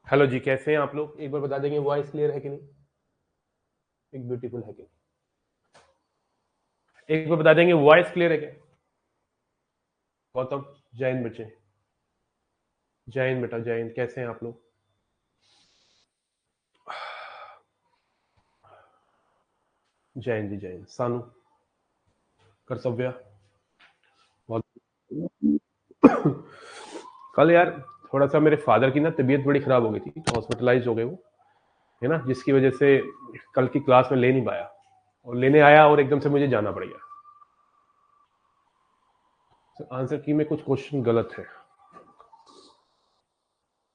Hello जी, कैसे हैं आप लोग? एक बार बता देंगे वॉइस क्लियर है कि नहीं? एक ब्यूटीफुल है कि नहीं? एक बार बता देंगे वॉइस क्लियर है क्या? गौतम, जय हिंद बच्चे। जय हिंद बेटा, जय हिंद। कैसे हैं आप लोग? जय हिंद जी, जय हिंद। सानू, कर्तव्य, बहुत कल यार थोड़ा सा मेरे फादर की ना तबीयत बड़ी खराब हो गई थी, तो हॉस्पिटलाइज हो गए वो, है ना, जिसकी वजह से कल की क्लास में ले नहीं पाया, और लेने आया और एकदम से मुझे जाना पड़ गया। तो आंसर की में कुछ क्वेश्चन गलत है,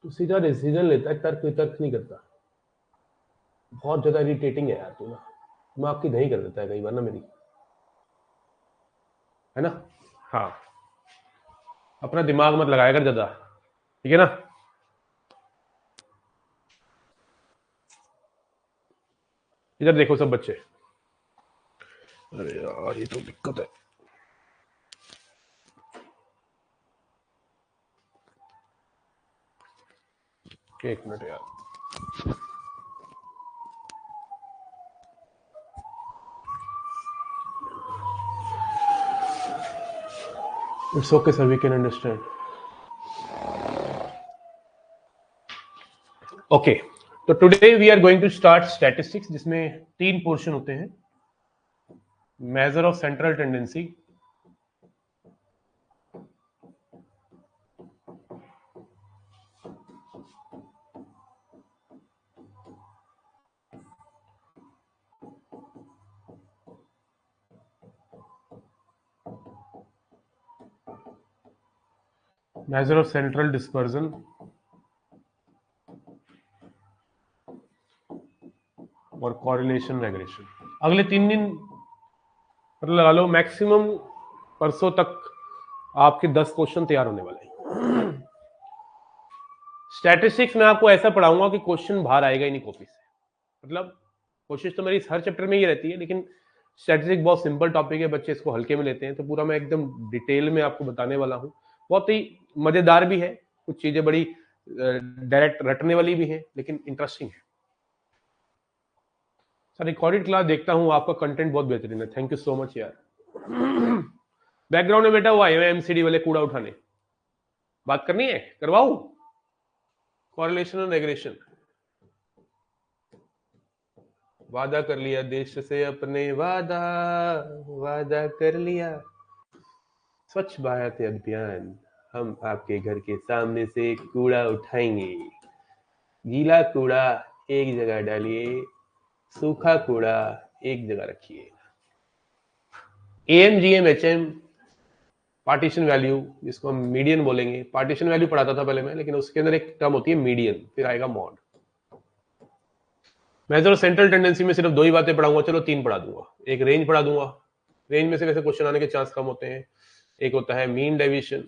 तो सीधा डिसीजन लेता है, तर्क वितर्क नहीं करता। बहुत ज्यादा इरिटेटिंग है यार तू ना, दिमाग की दही कर देता है कई बार ना मेरी, है ना। हाँ, अपना दिमाग मत लगाया कर ज्यादा, ठीक है ना। इधर देखो सब बच्चे। अरे यार ये तो दिक्कत है। एक मिनट यार। It's okay sir, we can understand. Okay, तो today we are going to start statistics, जिसमें तीन पोर्शन होते हैं। Measure of central tendency, measure of central dispersion, और कॉरिलेशन रेग्रेशन। अगले 3 दिन मतलब लगा लो मैक्सिमम परसों तक आपके 10 क्वेश्चन तैयार होने वाले हैं। स्टैटिस्टिक्स में आपको ऐसा पढ़ाऊंगा कि क्वेश्चन बाहर आएगा ही नहीं कॉपी से। मतलब कोशिश तो मेरी हर चैप्टर में ही रहती है, लेकिन स्टैटिस्टिक्स बहुत सिंपल टॉपिक है, बच्चे इसको हल्के में लेते हैं, तो पूरा मैं एकदम डिटेल में आपको बताने वाला हूँ। बहुत ही मजेदार भी है, कुछ चीजें बड़ी डायरेक्ट रटने वाली भी है, लेकिन इंटरेस्टिंग है। सर रिकॉर्डेड क्लास देखता हूँ, आपका कंटेंट बहुत बेहतरीन है, थैंक यू सो मच यार। बैकग्राउंड में बेटा वो आए हुए एमसीडी वाले कूड़ा उठाने, बात करनी है, करवाऊं? कॉरिलेशन और रेग्रेशन। वादा कर लिया देश से अपने, वादा वादा कर लिया। स्वच्छ भारत अभियान, हम आपके घर के सामने से कूड़ा उठाएंगे। गीला कूड़ा एक जगह डालिए, सूखा कूड़ा एक जगह रखिए। AMGM HM पार्टीशन वैल्यू, जिसको हम मीडियन बोलेंगे। पार्टीशन वैल्यू पढ़ाता था पहले मैं, लेकिन उसके अंदर एक टर्म होती है मीडियन, फिर आएगा मॉड। मैं तो सेंट्रल टेंडेंसी में सिर्फ 2 ही बातें पढ़ाऊंगा, चलो 3 पढ़ा दूंगा। एक रेंज पढ़ा दूंगा, रेंज में से वैसे क्वेश्चन आने के चांस कम होते हैं। एक होता है मीन डेविएशन,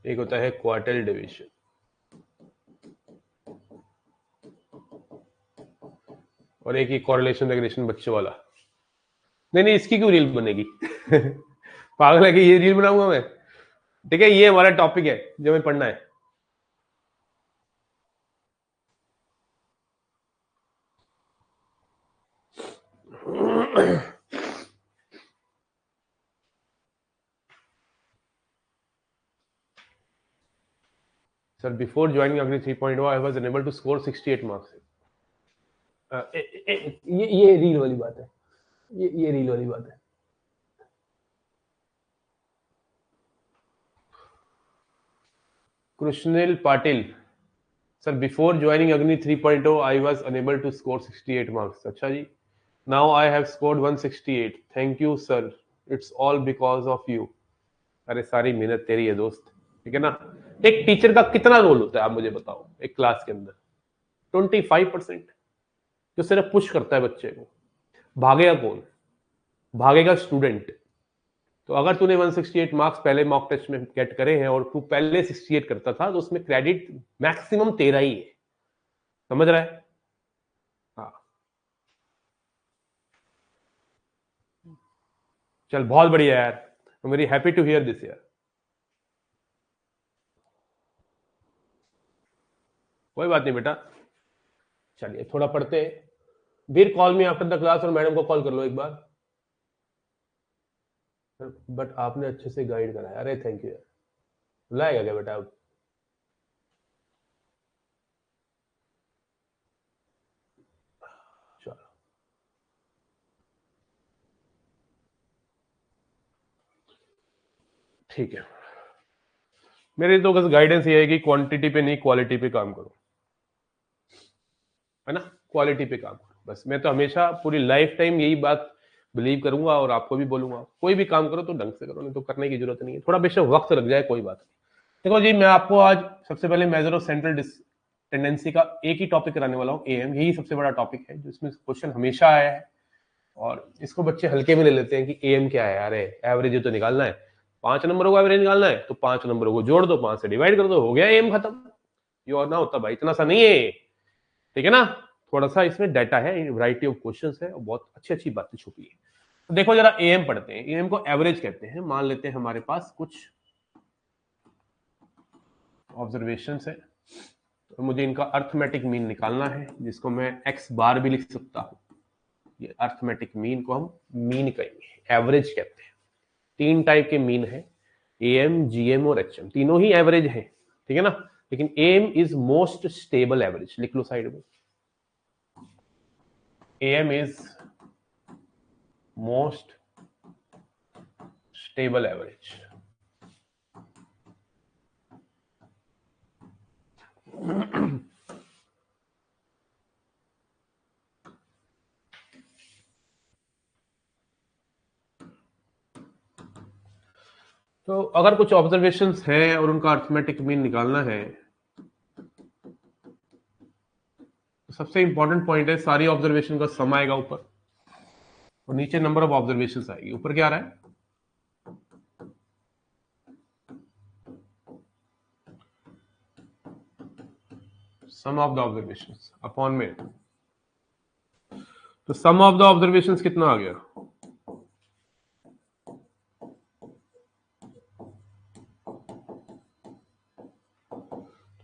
एक होता है क्वार्टाइल डेविएशन, और एक ही कॉरिलेशन रेग्रेशन बच्चों वाला। नहीं नहीं, इसकी क्यों रील बनेगी? पागल है कि ये रील बनाऊंगा मैं? ठीक है, ये हमारा टॉपिक है जो हमें पढ़ना है। Sir before joining Agni 3.0 I was unable to score 68 marks. ये रील वाली बात है, ये रील वाली बात है। Krishnel Patil, sir before joining Agni 3.0 I was unable to score 68 marks. अच्छा जी, now I have scored 168, thank you sir, it's all because of you. अरे सारी मेहनत तेरी है दोस्त, ठीक है ना। एक टीचर का कितना रोल होता है आप मुझे बताओ एक क्लास के अंदर? 25%, जो सिर्फ पुश करता है बच्चे को। भागेगा कौन? भागेगा स्टूडेंट। तो अगर तूने 168 मार्क्स पहले मॉक टेस्ट में गेट करे हैं, और तू पहले 68 करता था, तो उसमें क्रेडिट मैक्सिमम तेरा ही है। समझ रहा है? हाँ, चल बहुत बढ़िया यार, very happy to hear this यार। कोई बात नहीं बेटा, चलिए थोड़ा पढ़ते हैं। Veer call me after the class, और मैडम को कॉल कर लो एक बार। बट आपने अच्छे से गाइड कराया, अरे थैंक यू यार। बुलाएगा क्या बेटा अब? चलो ठीक है। मेरी तो बस गाइडेंस ये है कि क्वांटिटी पे नहीं क्वालिटी पे काम करो, है ना, क्वालिटी पे काम करो बस। मैं तो हमेशा पूरी लाइफ टाइम यही बात बिलीव करूंगा और आपको भी बोलूंगा, कोई भी काम करो तो ढंग से करो, नहीं तो करने की जरूरत नहीं है। थोड़ा बेशक वक्त लग जाए कोई बात नहीं। देखो जी, मैं आपको आज सबसे पहले मेजर ऑफ सेंट्रल टेंडेंसी का एक ही टॉपिक कराने वाला हूँ, एएम। यही सबसे बड़ा टॉपिक है जिसमें क्वेश्चन हमेशा आया है, और इसको बच्चे हल्के में ले लेते हैं कि एएम क्या है, अरे एवरेज तो निकालना है, 5 नंबरों का एवरेज निकालना है तो 5 नंबरों को जोड़ दो, 5 से डिवाइड कर दो, हो गया एएम खत्म। ये और ना होता भाई, इतना सा नहीं है, ठीक है ना। थोड़ा सा इसमें डाटा है, वैरायटी ऑफ क्वेश्चंस है, और बहुत अच्छी अच्छी बातें छुपी है। तो देखो जरा, एएम पढ़ते हैं। एएम को एवरेज कहते हैं। मान लेते हैं हमारे पास कुछ ऑब्जर्वेशंस है, तो मुझे इनका अर्थमेटिक मीन निकालना है, जिसको मैं एक्स बार भी लिख सकता हूँ। ये अर्थमेटिक मीन को हम मीन कहेंगे, एवरेज कहते हैं। 3 टाइप के मीन है, एएम, जीएम और एचएम, तीनों ही एवरेज है, ठीक है ना। लेकिन am is most stable average, लिख लो साइड में। Am is most stable average. तो अगर कुछ ऑब्जर्वेशंस हैं और उनका अर्थमेटिक मीन निकालना है, तो सबसे इंपॉर्टेंट पॉइंट है, सारी ऑब्जर्वेशन का सम आएगा ऊपर, और नीचे नंबर ऑफ ऑब्जर्वेशंस आएगी। ऊपर क्या आ रहा है? सम ऑफ द ऑब्जर्वेशंस अपॉन में। तो सम ऑफ द ऑब्जर्वेशंस कितना आ गया?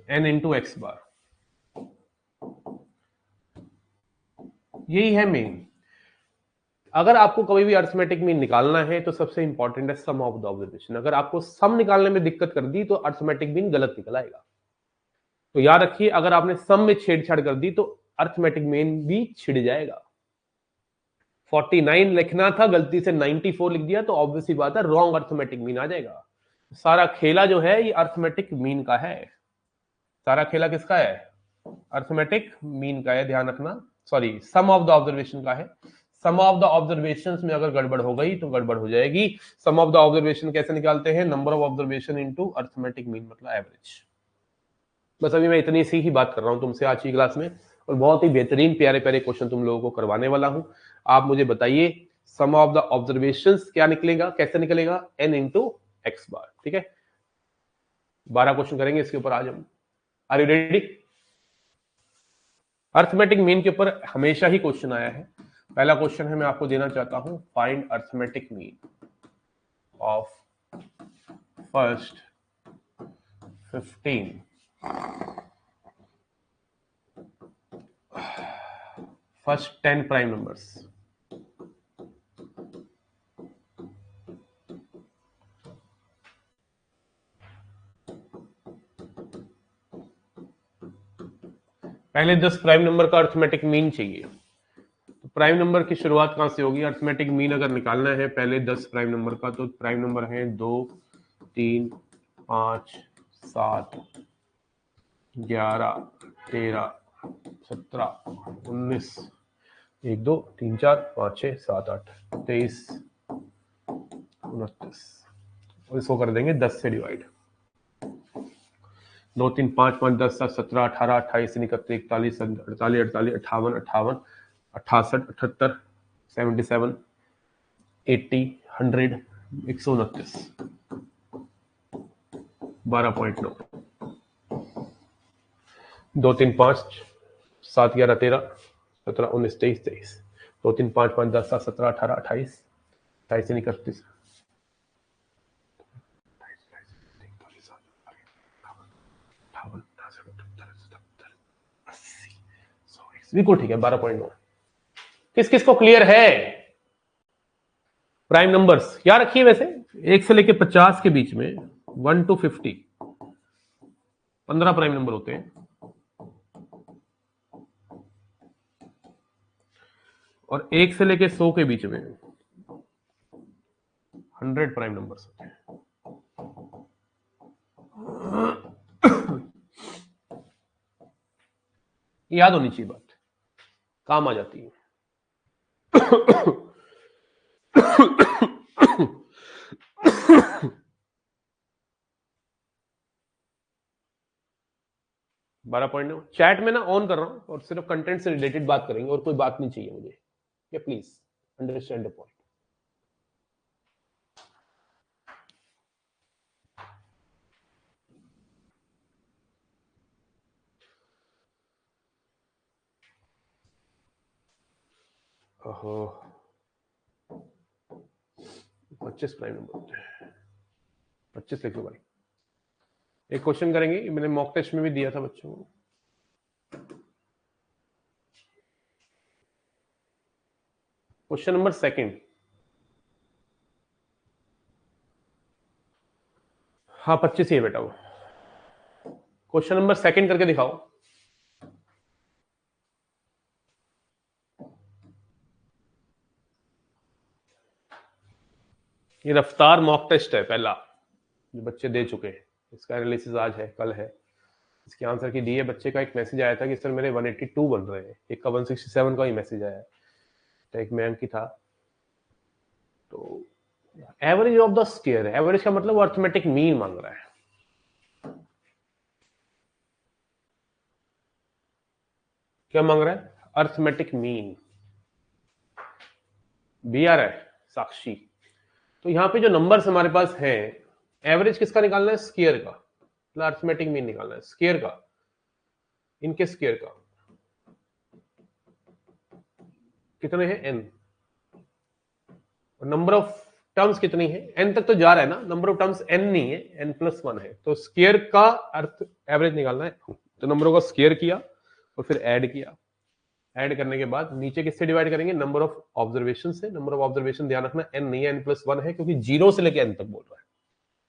n इंटू एक्स बार। यही है मेन। अगर आपको कभी भी अर्थमेटिक मीन निकालना है तो सबसे इंपॉर्टेंट है सम ऑफ द ऑब्जर्वेशन। अगर आपको सम निकालने में दिक्कत कर दी तो अर्थमेटिक मीन गलत निकल आएगा। तो याद रखिए, अगर आपने सम में छेड़छाड़ कर दी तो अर्थमेटिक मीन भी छिड़ जाएगा। 49 लिखना था, गलती से 94 लिख दिया, तो ऑब्वियसली बात है रॉन्ग अर्थमेटिक मीन आ जाएगा। सारा खेला जो है ये अर्थमेटिक मीन का है। सारा खेला किसका है? अर्थमेटिक मीन का है, ध्यान रखना। Sorry, sum of the observation का है। सम ऑफ द ऑब्जर्वेशंस में अगर गड़बड़ हो गई तो गड़बड़ हो जाएगी। सम ऑफ द ऑब्जर्वेशन कैसे निकालते हैं? Number of observation into arithmetic mean, मतलब एवरेज। बस अभी मैं इतनी सी ही बात कर रहा हूं तुमसे आज की क्लास में, और बहुत ही बेहतरीन प्यारे प्यारे क्वेश्चन तुम लोगों को करवाने वाला हूं। आप मुझे बताइए, सम ऑफ द ऑब्जर्वेशंस क्या निकलेगा, कैसे निकलेगा? n इंटू एक्स बार, ठीक है। 12 क्वेश्चन करेंगे इसके ऊपर आज हम। Are you ready? Arithmetic mean के ऊपर हमेशा ही क्वेश्चन आया है। पहला क्वेश्चन है, मैं आपको देना चाहता हूं, find arithmetic mean of first 15 first 10 prime numbers. पहले 10 प्राइम नंबर का अर्थमेटिक मीन चाहिए। तो प्राइम नंबर की शुरुआत कहां से होगी? अर्थमेटिक मीन अगर निकालना है पहले 10 प्राइम नंबर का, तो प्राइम नंबर है 2, 3, 5, 7, 11, 13, 17, 19, 1, 2, 3, 4, 5, 6, 7, 8, 23, 29, और इसको कर देंगे 10 से डिवाइड। 2, 3, 5, 5, 10, 7, 17, 18, 28, 29, 31, 48, 48, 58, 58, 68, 78, 77, 80, 100, 129, 12.9। 2, 3, 5, 7, 11, 13, 17, 19, 23, 23, 2, 3, 5, 5, 10, 7, 17, 18, 28, 28, 31, 28, बिल्कुल ठीक है 12.9। किस किस को क्लियर है? प्राइम नंबर्स क्या रखिए वैसे, 1 से लेके 50 के बीच में 1 to 50 15 प्राइम नंबर होते हैं, और 1 से लेके 100 के बीच में 100 प्राइम नंबर्स होते हैं। याद होनी चाहिए बात, काम आ जाती है। 12.9 चैट में ना ऑन कर रहा हूं और सिर्फ कंटेंट से रिलेटेड बात करेंगे और कोई बात नहीं चाहिए मुझे, ये प्लीज अंडरस्टैंड द पॉइंट। ओहो 25 प्राइम नंबर होते हैं, 25 लिखो भाई। एक क्वेश्चन करेंगे, मैंने मॉक टेस्ट में भी दिया था बच्चों को। क्वेश्चन नंबर सेकंड, हाँ 25 ही है बेटा वो। क्वेश्चन नंबर सेकंड करके दिखाओ। ये रफ्तार मॉक टेस्ट है पहला, जो बच्चे दे चुके हैं, इसका एनालिसिस आज है कल है। इसके आंसर की दी है, बच्चे का एक मैसेज आया था कि सर मेरे 182 बन रहे हैं, एक का 167 का ही मैसेज आया है, तो एक मैम की था। तो average of the square, average का मतलब अर्थमेटिक मीन मांग रहा है। क्या मांग रहा है? Arithmetic mean. बी आ रहा है साक्षी। तो यहां पे जो नंबर्स हमारे पास हैं, एवरेज किसका निकालना है? स्क्वायर का, मतलब अर्थमेटिक मीन निकालना है स्क्वायर का, इनके स्क्वायर का। कितने हैं? n। और नंबर ऑफ टर्म्स कितनी है? n तक तो जा रहा है ना, नंबर ऑफ टर्म्स n नहीं है, n+1 है। तो स्क्वायर का अर्थ एवरेज निकालना है, तो नंबरों का स्क्वायर किया और फिर ऐड किया। ऐड करने के बाद नीचे किससे डिवाइड करेंगे? नंबर ऑफ ऑब्जर्वेशन से। नंबर ऑफ ऑब्जर्वेशन ध्यान रखना n नहीं है, n+1 है, क्योंकि 0 से लेके n तक बोल रहा है।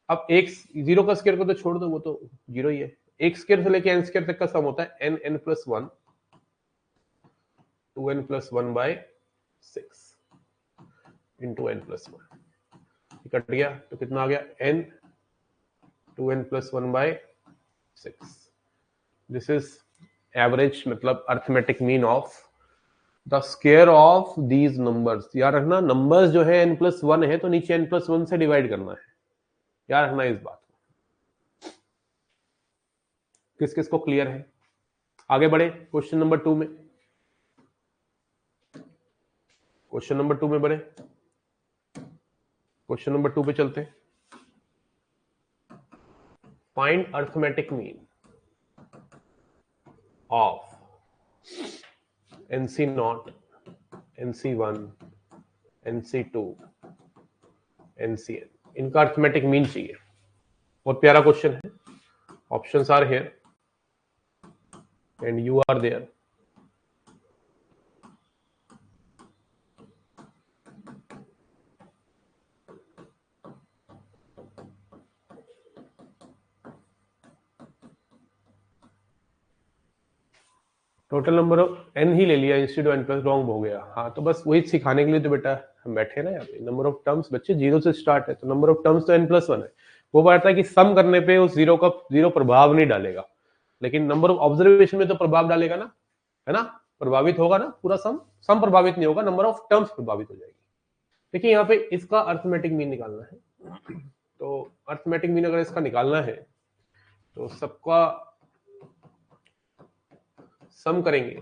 अब एक 0 का स्क्वायर को तो छोड़ दो, वो तो 0 ही है। एक स्क्वायर से लेके n स्क्वायर तक का सम होता है n+1 2n+1/6 into n+1। Cut गया तो कितना आ गया? n 2n+1/6। This is average, मतलब arithmetic mean of the square of these numbers. याद रखना, नंबर्स जो है n+1 है तो नीचे n+1 से डिवाइड करना है, याद रखना इस बात को। किस किस को क्लियर है? आगे बढ़े क्वेश्चन नंबर 2 में। क्वेश्चन नंबर 2 में बढ़े, क्वेश्चन नंबर 2 पे चलते हैं। Find arithmetic mean of NC0, NC1, NC2, NCN। इनका अर्थमेटिक मीन चाहिए। बहुत प्यारा क्वेश्चन है। Options are here and you are there. Total number of n ही ले लिया इंस्टेड ऑफ n+, रॉन्ग हो गया। हाँ तो बस वही सिखाने के लिए तो बेटा हम बैठे ना यहाँ पे। नंबर ऑफ टर्म्स बच्चे 0 से स्टार्ट है, तो नंबर ऑफ टर्म्स तो n+1 है। वो बात है कि सम करने पे उस 0 प्रभाव नहीं डालेगा, लेकिन नंबर ऑफ ऑब्जर्वेशन में तो प्रभाव डालेगा ना, है ना? प्रभावित होगा ना पूरा सम प्रभावित नहीं होगा, नंबर ऑफ टर्म्स प्रभावित हो जाएगी। देखिए यहाँ पे इसका अर्थमेटिक मीन निकालना है। तो अर्थमेटिक मीन अगर इसका निकालना है तो सबका सम करेंगे,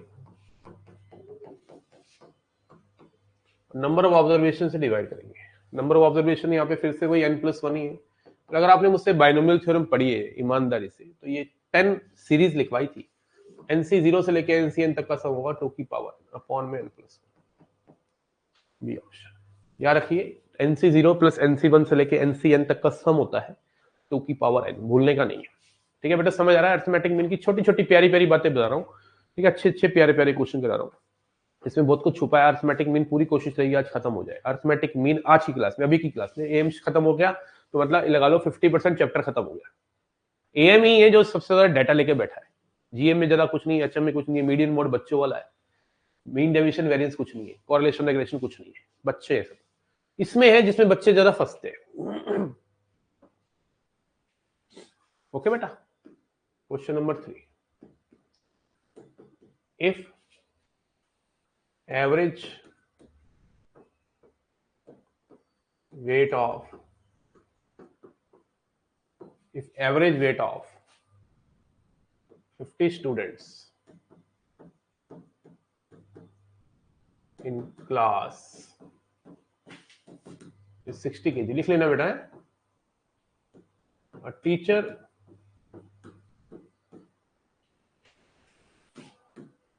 नंबर ऑफ ऑब्जर्वेशन से डिवाइड करेंगे। नंबर ऑफ ऑब्जर्वेशन यहाँ पे फिर से वही n+1 ही है। तो अगर आपने मुझसे बाइनोमियल थ्योरम पढ़ी है ईमानदारी से, तो ये 10 सीरीज लिखवाई थी। NC0 से लेके NCN तक का सम होगा 2 की पावर अपॉन में n+1। बी ऑप्शन याद रखिए, NC0 प्लस NC1 से लेके NCN तक का सम होता है 2 की पावर n, भूलने का नहीं है। ठीक है बेटा, समझ आ रहा है? अर्थमेटिक मीन की छोटी छोटी प्यारी प्यारी बातें बता रहा हूँ, ठीक है, अच्छे अच्छे प्यारे प्यारे क्वेश्चन करा रहा हूँ, इसमें बहुत कुछ छुपा है। अर्थमेटिक मीन पूरी कोशिश रहेगी आज खत्म हो जाए। अर्थमेटिक मीन आज की क्लास में, अभी की क्लास में एम्स खत्म हो गया तो मतलब लगा लो 50% चैप्टर खत्म हो गया। एएम ही है जो सबसे ज्यादा डाटा लेके बैठा है। जीएम में ज्यादा कुछ नहीं है, एचएम में कुछ नहीं है, मीडियन मोड बच्चों वाला है, मीन डेविएशन वेरिएंस कुछ नहीं है, कोरिलेशन रेग्रेशन कुछ नहीं है, बच्चे हैं सब। इसमें है जिसमें बच्चे ज्यादा फंसते हैं। ओके बेटा, question number 3, if average weight of 50 students in class is 60 kg, लिख लेना बेटा है। A teacher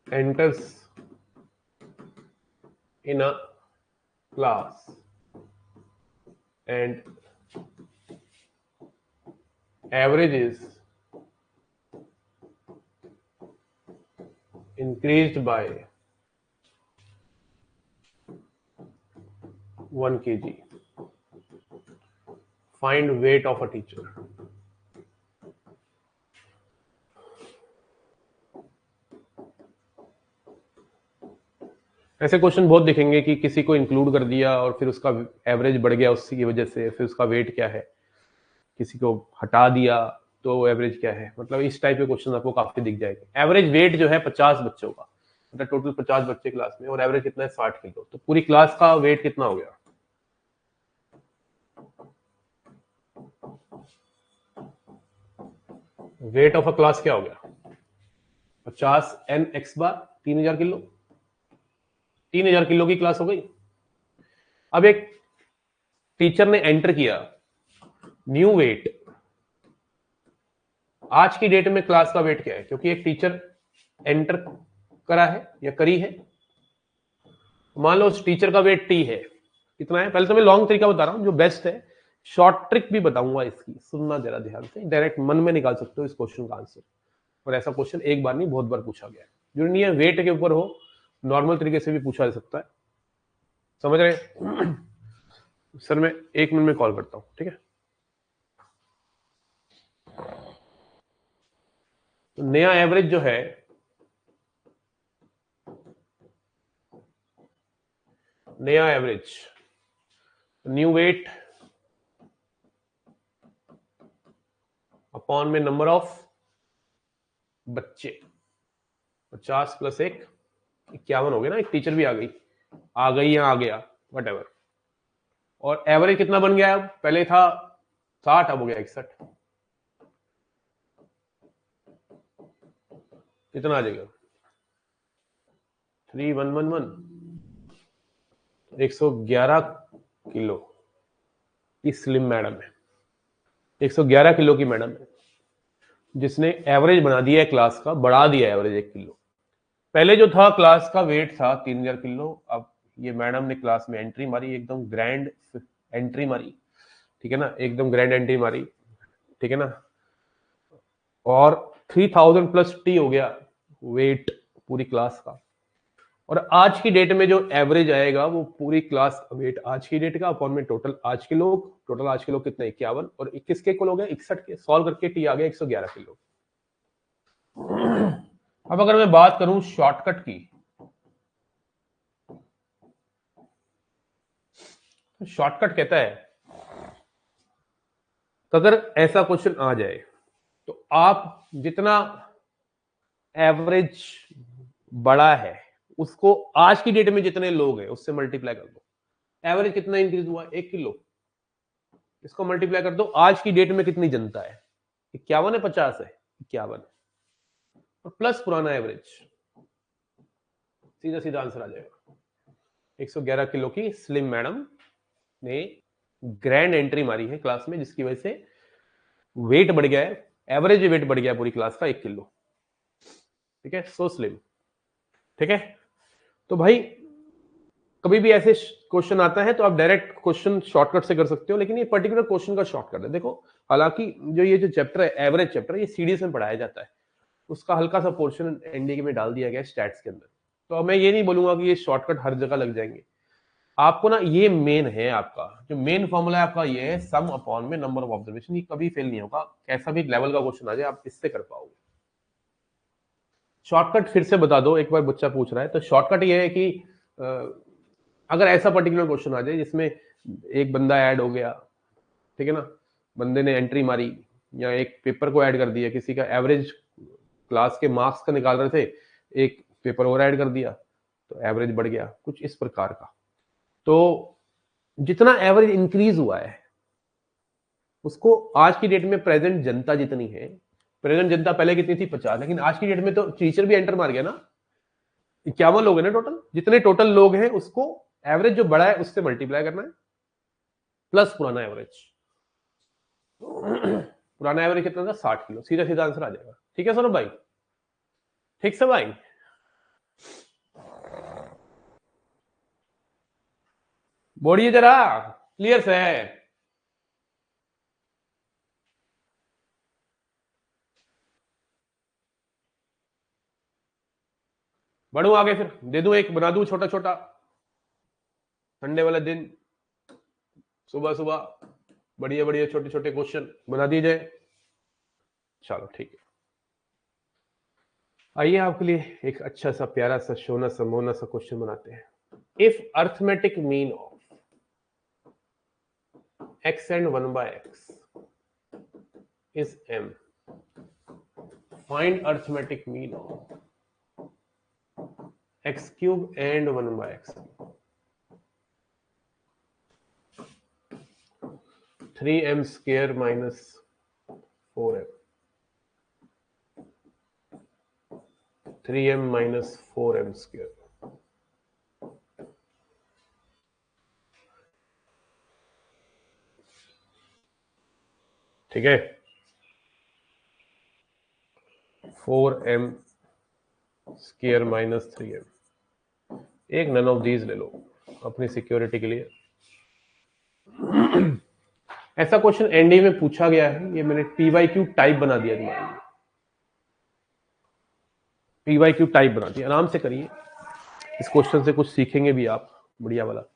enters in a class and average is increased by 1 kg. Find weight of a teacher. ऐसे क्वेश्चन बहुत दिखेंगे कि किसी को इंक्लूड कर दिया और फिर उसका एवरेज बढ़ गया उसकी वजह से, फिर उसका वेट क्या है, किसी को हटा दिया तो एवरेज क्या है, मतलब इस टाइप के क्वेश्चन आपको काफी दिख जाएंगे। एवरेज वेट जो है 50 बच्चों का, मतलब टोटल 50 बच्चे क्लास में और एवरेज कितना है 60 किलो, तो पूरी क्लास का वेट कितना हो गया? वेट ऑफ अ क्लास क्या हो गया? 50 n x बार 3000 किलो, 3000 किलो की क्लास हो गई। अब एक टीचर ने एंटर किया न्यू वेट, आज की डेट में क्लास का वेट क्या है? क्योंकि एक टीचर एंटर करा है या करी है, मान लो उस टीचर का वेट टी है, कितना है? पहले तो मैं लॉन्ग तरीका बता रहा हूं जो बेस्ट है, शॉर्ट ट्रिक भी बताऊंगा इसकी, सुनना जरा ध्यान से, डायरेक्ट मन में निकाल सकते हो इस क्वेश्चन का आंसर। और ऐसा क्वेश्चन एक बार नहीं बहुत बार पूछा गया है, जो नहीं है वेट के ऊपर हो, नॉर्मल तरीके से भी पूछा जा सकता है। समझ रहे? सर मैं 1 मिनट में कॉल करता हूं, ठीक है? तो नया एवरेज जो है, नया एवरेज न्यू वेट अपॉन में नंबर ऑफ बच्चे, 50 + 1 51 हो गया ना। एक टीचर भी आ गई या आ गया वट एवर, और एवरेज कितना बन गया? पहले था 60, अब हो गया 61, कितना आ जाएगा? 3111, 111 किलो की स्लिम मैडम है, 111 किलो की मैडम है, जिसने एवरेज बना दिया है क्लास का, बढ़ा दिया एवरेज 1 किलो। पहले जो था क्लास का वेट था 3000 किलो, अब ये मैडम ने क्लास में एंट्री मारी, एकदम ग्रैंड एंट्री मारी, ठीक है ना, एकदम ग्रैंड एंट्री मारी, ठीक है ना, और 3000 + टी हो गया वेट पूरी क्लास का। और आज की डेट में जो एवरेज आएगा वो पूरी क्लास का वेट आज की डेट का अपॉन में टोटल आज के लोग, टोटल आज के लोग कितने? 51, और 21 के कुल हो गया 61 के, सॉल्व करके टी आ गया 111 किलो। अब अगर मैं बात करूं शॉर्टकट की, तो शॉर्टकट कहता है तो अगर ऐसा क्वेश्चन आ जाए तो आप जितना एवरेज बड़ा है उसको आज की डेट में जितने लोग हैं उससे मल्टीप्लाई कर दो। एवरेज कितना इंक्रीज हुआ? 1 किलो, इसको मल्टीप्लाई कर दो, आज की डेट में कितनी जनता है? 51 है, 50 है, 51 और प्लस पुराना एवरेज, सीधा सीधा आंसर आ जाएगा। 111 किलो की स्लिम मैडम ने ग्रैंड एंट्री मारी है क्लास में, जिसकी वजह से वेट बढ़ गया है, एवरेज वेट बढ़ गया है पूरी क्लास का 1 किलो, ठीक है, सो स्लिम, ठीक है। तो भाई कभी भी ऐसे क्वेश्चन आता है तो आप डायरेक्ट क्वेश्चन शॉर्टकट से कर सकते हो, लेकिन ये पर्टिकुलर क्वेश्चन का शॉर्टकट है। देखो हालांकि जो ये जो चैप्टर है एवरेज चैप्टर, ये सीडीएस में पढ़ाया जाता है, उसका हल्का सा पोर्शन एनडीए में डाल दिया गया स्टैट्स के अंदर। तो मैं ये नहीं बोलूंगा कि ये शॉर्टकट हर जगह लग जाएंगे। आपको ना ये मेन है, आपका जो मेन फॉर्मूला है आपका ये है सम अपॉन में नंबर ऑफ ऑब्जर्वेशन। ये कभी फेल नहीं होगा, कैसा भी लेवल का क्वेश्चन आ जाए आप इससे कर पाओगे। शॉर्टकट फिर से बता दो, एक बार बच्चा पूछ रहा है, तो शॉर्टकट ये है कि अगर ऐसा पर्टिकुलर क्वेश्चन आ जाए जिसमें एक बंदा ऐड हो गया, ठीक है ना, बंदे ने एंट्री मारी या एक पेपर को ऐड कर दिया, किसी का एवरेज क्लास के मार्क्स का निकाल रहे थे, एक पेपर और ऐड कर दिया तो एवरेज बढ़ गया, कुछ इस प्रकार का। तो जितना एवरेज इंक्रीज हुआ है उसको आज की डेट में प्रेजेंट जनता जितनी है, प्रेजेंट जनता पहले कितनी थी 50, लेकिन आज की डेट में तो टीचर भी एंटर मार गया ना, 51 लोग हैं ना टोटल, जितने टोटल लोग हैं उसको एवरेज जो बड़ा है उससे मल्टीप्लाई करना है प्लस पुराना एवरेज। पुराना एवरेज कितना था 60 किलो, सीधा सीधा आंसर आ जाएगा। ठीक है सौरभ भाई, ठीक से भाई। बोलिए जरा, क्लियर से है? बढ़ू आगे, फिर दे दूं एक, बना दूं छोटा छोटा संडे वाले दिन सुबह सुबह बढ़िया बढ़िया छोटे छोटे क्वेश्चन बना दिए जाए। चलो ठीक है, आइए आपके लिए एक अच्छा सा प्यारा सा सोना सा मोना सा क्वेश्चन बनाते हैं। If arithmetic mean of x and 1 by x is m, find arithmetic mean of x cube and 1 by x, 3m square minus 4m, 3m minus 4m square। ठीक है, 4m स्क्वायर माइनस 3m, एक none of these ले लो अपनी security के लिए। ऐसा question ND में पूछा गया है, ये मैंने पी वाई क्यू टाइप बना दिया तुम्हारे लिए, पी वाई क्यू टाइप बना दिया। आराम से करिए, इस क्वेश्चन से कुछ सीखेंगे भी आप बढ़िया वाला।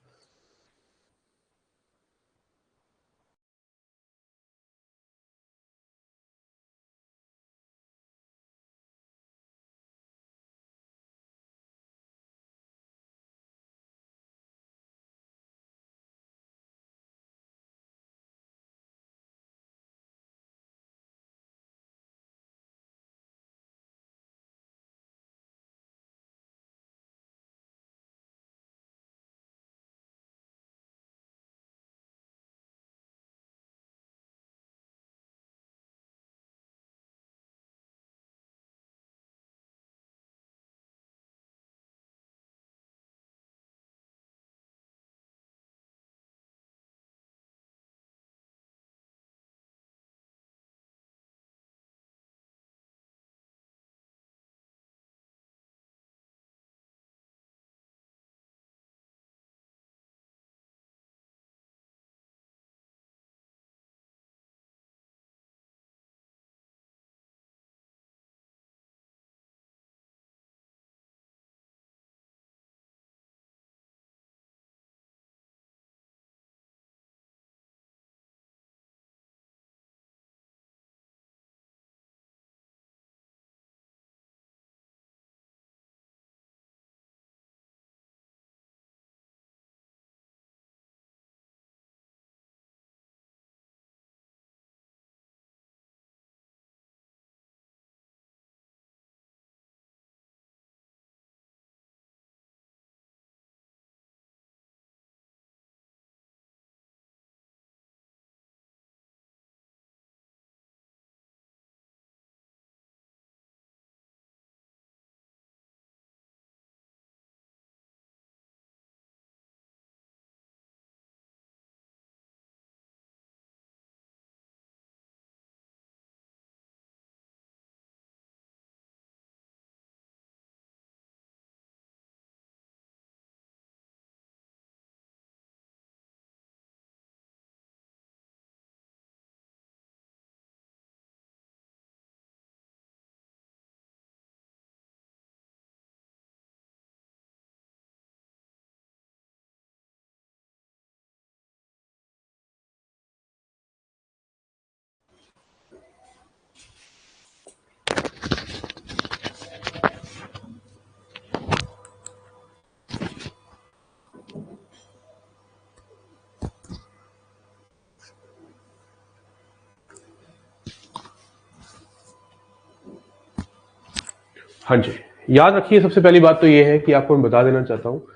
हाँ जी, याद रखिए सबसे पहली बात तो ये है कि आपको मैं बता देना चाहता हूँ,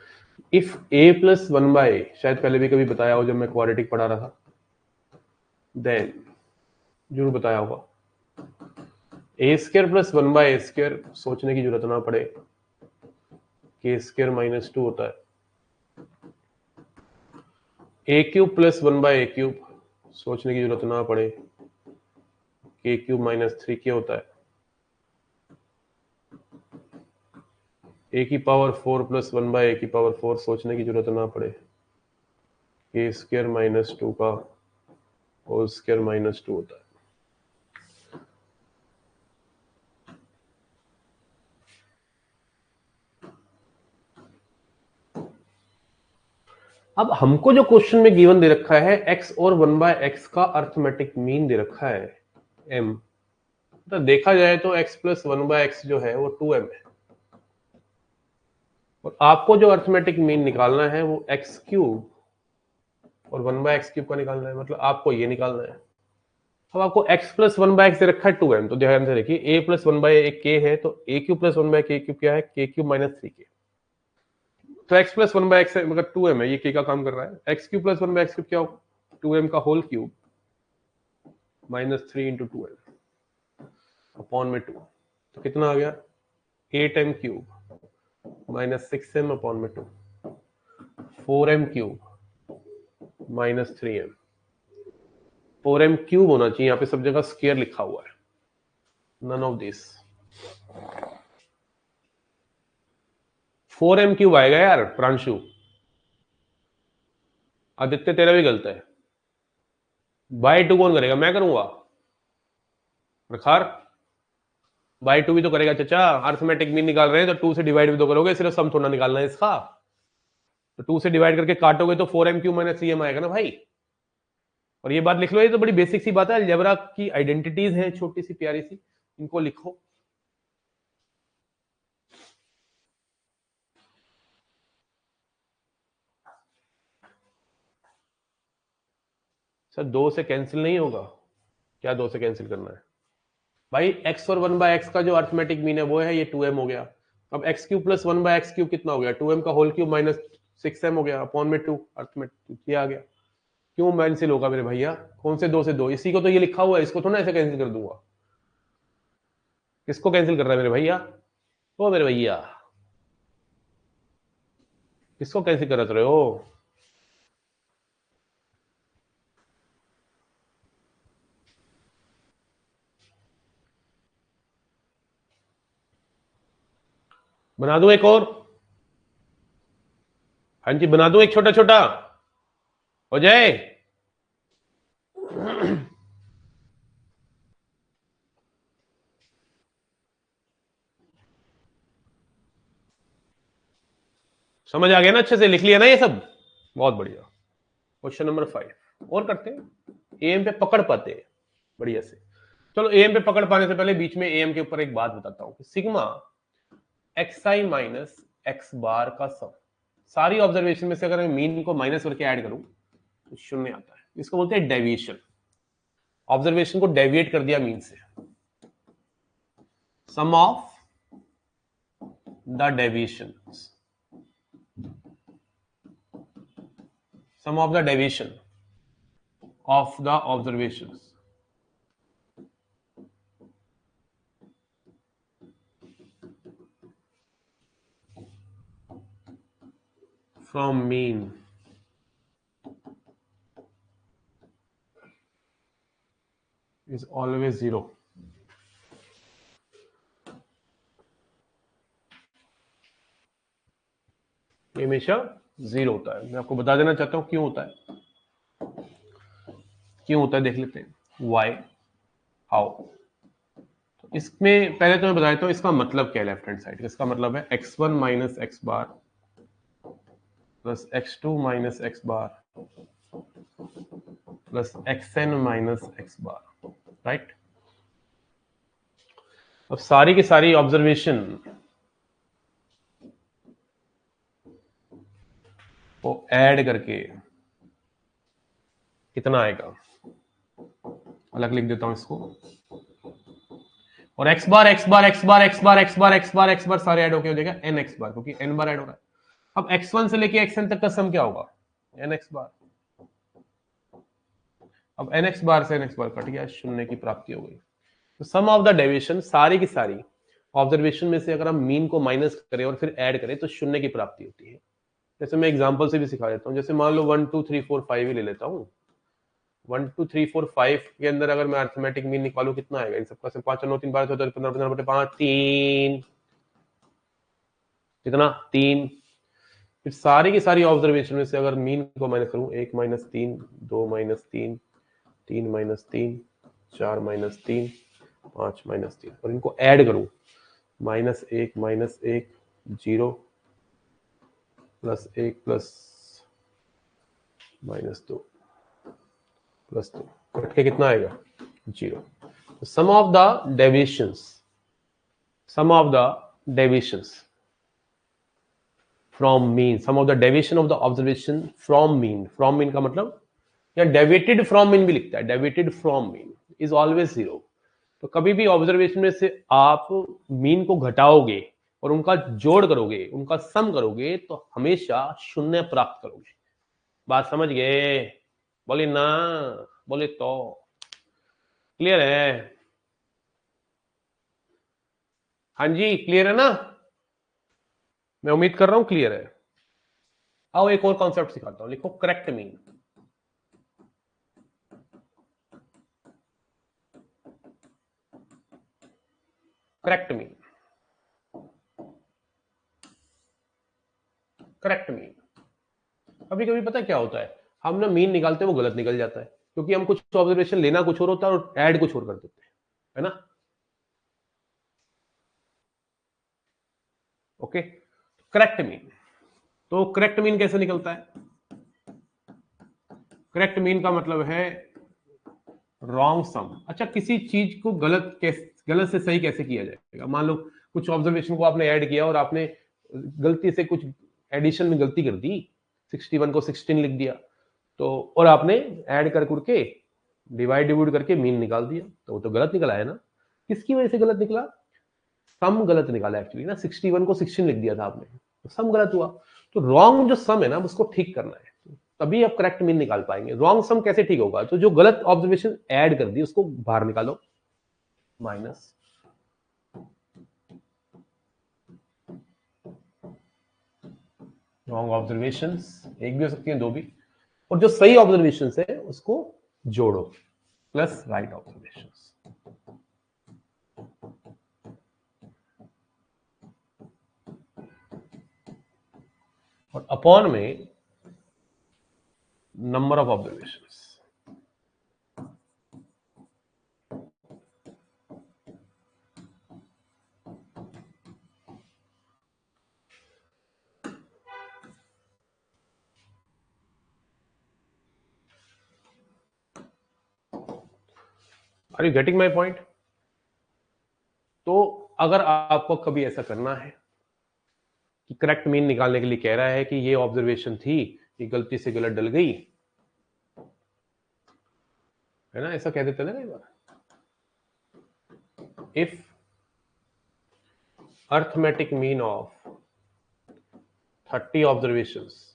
if a plus one bye, शायद पहले भी कभी बताया हो जब मैं क्वाड्रेटिक पढ़ा रहा था, देन जरूर बताया होगा, a square plus one by a square, सोचने की जरूरत ना पड़े, के स्क्र माइनस टू होता है, a cube plus one by a cube, सोचने की जरूरत ना पड़े, के क्यूब माइनस थ्री के होता है, ए की power four plus one by a की पावर फोर, सोचने की जरूरत ना पड़े, के स्क्र माइनस टू का होल स्क्र माइनस टू होता है। अब हमको जो क्वेश्चन में गिवन दे रखा है x और वन बाय एक्स का अर्थमेटिक मीन दे रखा है m, तो देखा जाए तो x plus one by x जो है वो 2m है, और आपको जो अर्थमेटिक मीन निकालना है वो x क्यूब और वन बाय एक्स क्यूब का निकालना है, मतलब आपको ये निकालना है। अब आपको x plus one by x दे रखा है 2m, तो ध्यान से देखिए a प्लस वन बाय एक k है, तो a cube plus one by k cube क्या है, k cube minus three k, तो x plus one by x मतलब 2m है, ये k का काम कर रहा है, x cube plus one by x cube क्या होगा, 2m का whole cube minus three into two m upon में टू, तो कितना आ गया, 8m cube minus 6m upon में two, 4m cube minus 3m, 4m cube होना चाहिए, यहाँ पे सब जगह स्क्वायर लिखा हुआ है, none of this, 4m cube आएगा यार प्रांशु, आदित्य तेरा भी गलत है, बाय टू कौन करेगा, मैं करूंगा, रखार बाय टू भी तो करेगा चाचा, अर्थमेटिक मीन निकाल रहे हैं तो टू से डिवाइड भी तो करोगे, सिर्फ सम थोड़ा निकालना है इसका, तो टू से डिवाइड करके काटोगे तो 4m क्यूब माइनस 3m आएगा ना भाई, और ये बात लिख लो, ये तो बड़ी बेसिक सी बात है, अलजेब्रा की आइडेंटिटीज है छोटी सी प्यारी सी, इनको लिखो। सर दो से कैंसिल नहीं होगा, क्या दो से कैंसिल करना है भाई, x और वन बाय एक्स का जो अर्थमेटिक मीन है वो है ये 2m हो गया, अब x cube plus one by x cube कितना हो गया, 2m का होल क्यूब माइनस 6m हो गया अपॉन में 2, अर्थमेटिक ये आ गया, क्यों कैंसिल होगा मेरे भैया, कौन से दो से दो, इसी को तो ये लिखा हुआ है, इसको थोड़ा ऐसे कैंसिल कर दूंगा, किसको कैंसिल कर रहा है मेरे भैया, ओ मेरे भैया किसको कैंसिल कर रहे हो, बना दूं एक और, हाँ जी बना दूं एक छोटा छोटा, हो जाए, समझ आ गया ना, अच्छे से लिख लिया ना ये सब, बहुत बढ़िया। क्वेश्चन नंबर 5 और करते हैं, एम पे पकड़ पाते हैं बढ़िया से। चलो एम पे पकड़ पाने से पहले बीच में एम के ऊपर एक बात बताता हूं कि सिग्मा एक्स आई माइनस एक्स बार का सम, सारी ऑब्जर्वेशन में से अगर मैं मीन को माइनस करके ऐड करूं तो शून्य आता है, इसको बोलते हैं डेविएशन, ऑब्जर्वेशन को डेविएट कर दिया मीन से, sum of the deviations, sum of the deviation of the observations from mean is always zero। ये हमेशा जीरो होता है, मैं आपको बता देना चाहता हूं क्यों होता है, क्यों होता है देख लेते हैं, वाई हाउ, इसमें पहले तो मैं बता देता हूं इसका मतलब क्या है, लेफ्ट हैंड साइड इसका मतलब है x1 माइनस एक्स बार प्लस x2 माइनस एक्स बार प्लस xn माइनस एक्स बार, राइट। अब सारी की सारी ऑब्जर्वेशन को ऐड करके कितना आएगा, अलग लिख देता हूं इसको, और x बार x बार x बार x बार x बार x बार x बार सारे ऐड होके हो जाएगा n x बार, क्योंकि n बार ऐड हो रहा है। अब x1 से लेके xn तक का सम क्या होगा, n x बार। अब n x बार से n x बार कट गया, शून्य की प्राप्ति हो गई। तो सम ऑफ द डेविएशन सारी की सारी ऑब्जर्वेशन में से अगर हम मीन को माइनस करें और फिर ऐड करें तो शून्य की प्राप्ति होती है। जैसे मैं एग्जांपल से भी सिखा देता हूँ, जैसे मान लो 1 2 3 4 5 ही ले लेता हूँ। 1 2 3 4 5 के अंदर अगर मैं अर्थमेटिक मीन निकालू कितना आएगा, इन सबका 5 9 3 12 14 15 15 बटे 5 3, कितना 3। फिर सारी की सारी ऑब्जर्वेशन में से अगर मीन को माइनस करूं, 1 minus 3 2 minus 3 3 minus 3 4 minus 3 5 minus 3 और इनको ऐड करूं, -1 -1 0 +1 प्लस -2 +2 कट के कितना आएगा 0। Sum of the deviations from mean, sum of the deviation of the observation from mean का मतलब, या डेविएटेड फ्रॉम मीन भी लिखता है, deviated from mean is always 0। तो कभी भी ऑब्जर्वेशन में से आप मीन को घटाओगे और उनका जोड़ करोगे, उनका सम करोगे तो हमेशा शून्य प्राप्त करोगे। बात समझ गए, बोले ना, बोले तो क्लियर है। हाँ जी क्लियर है ना, मैं उम्मीद कर रहा हूं क्लियर है। आओ एक और कॉन्सेप्ट सिखाता हूं, लिखो correct mean. Correct mean, correct mean. कभी कभी पता क्या होता है, हम ना मीन निकालते हैं वो गलत निकल जाता है, क्योंकि हम कुछ ऑब्जर्वेशन लेना कुछ और होता है और ऐड कुछ और कर देते हैं, है ना। Okay, correct mean. तो करेक्ट मीन कैसे निकलता है, करेक्ट मीन का मतलब है रॉन्ग सम। अच्छा, किसी चीज को गलत से सही कैसे किया जाएगा। मान लो कुछ ऑब्जर्वेशन को आपने ऐड किया और आपने गलती से कुछ एडिशन में गलती कर दी, 61 को 16 लिख दिया, तो और आपने ऐड कर करके डिवाइड करके मीन निकाल दिया, तो वो तो गलत निकला है ना। किसकी वजह से गलत निकला, सम गलत निकाला एक्चुअली ना, 61 को 16 लिख दिया था आपने, तो सम गलत हुआ। तो रॉन्ग जो सम है ना उसको ठीक करना है, तभी आप करेक्ट मीन निकाल पाएंगे। रॉन्ग सम कैसे ठीक होगा, तो जो गलत ऑब्जर्वेशन ऐड कर दी उसको बाहर निकालो, माइनस रॉन्ग ऑब्जर्वेशंस, एक भी हो सकती है दो भी, और जो सही ऑब्जर्वेशंस है उसको जोड़ो, प्लस राइट ऑब्जर्वेशंस। और अपॉन में number of observations. Are you getting my point. तो अगर आपको कभी ऐसा करना है कि करेक्ट मीन निकालने के लिए कह रहा है कि ये ऑब्जर्वेशन थी, ये गलती से गलत डल गई, है ना, ऐसा कह देते ना कई बार। If arithmetic mean of 30 observations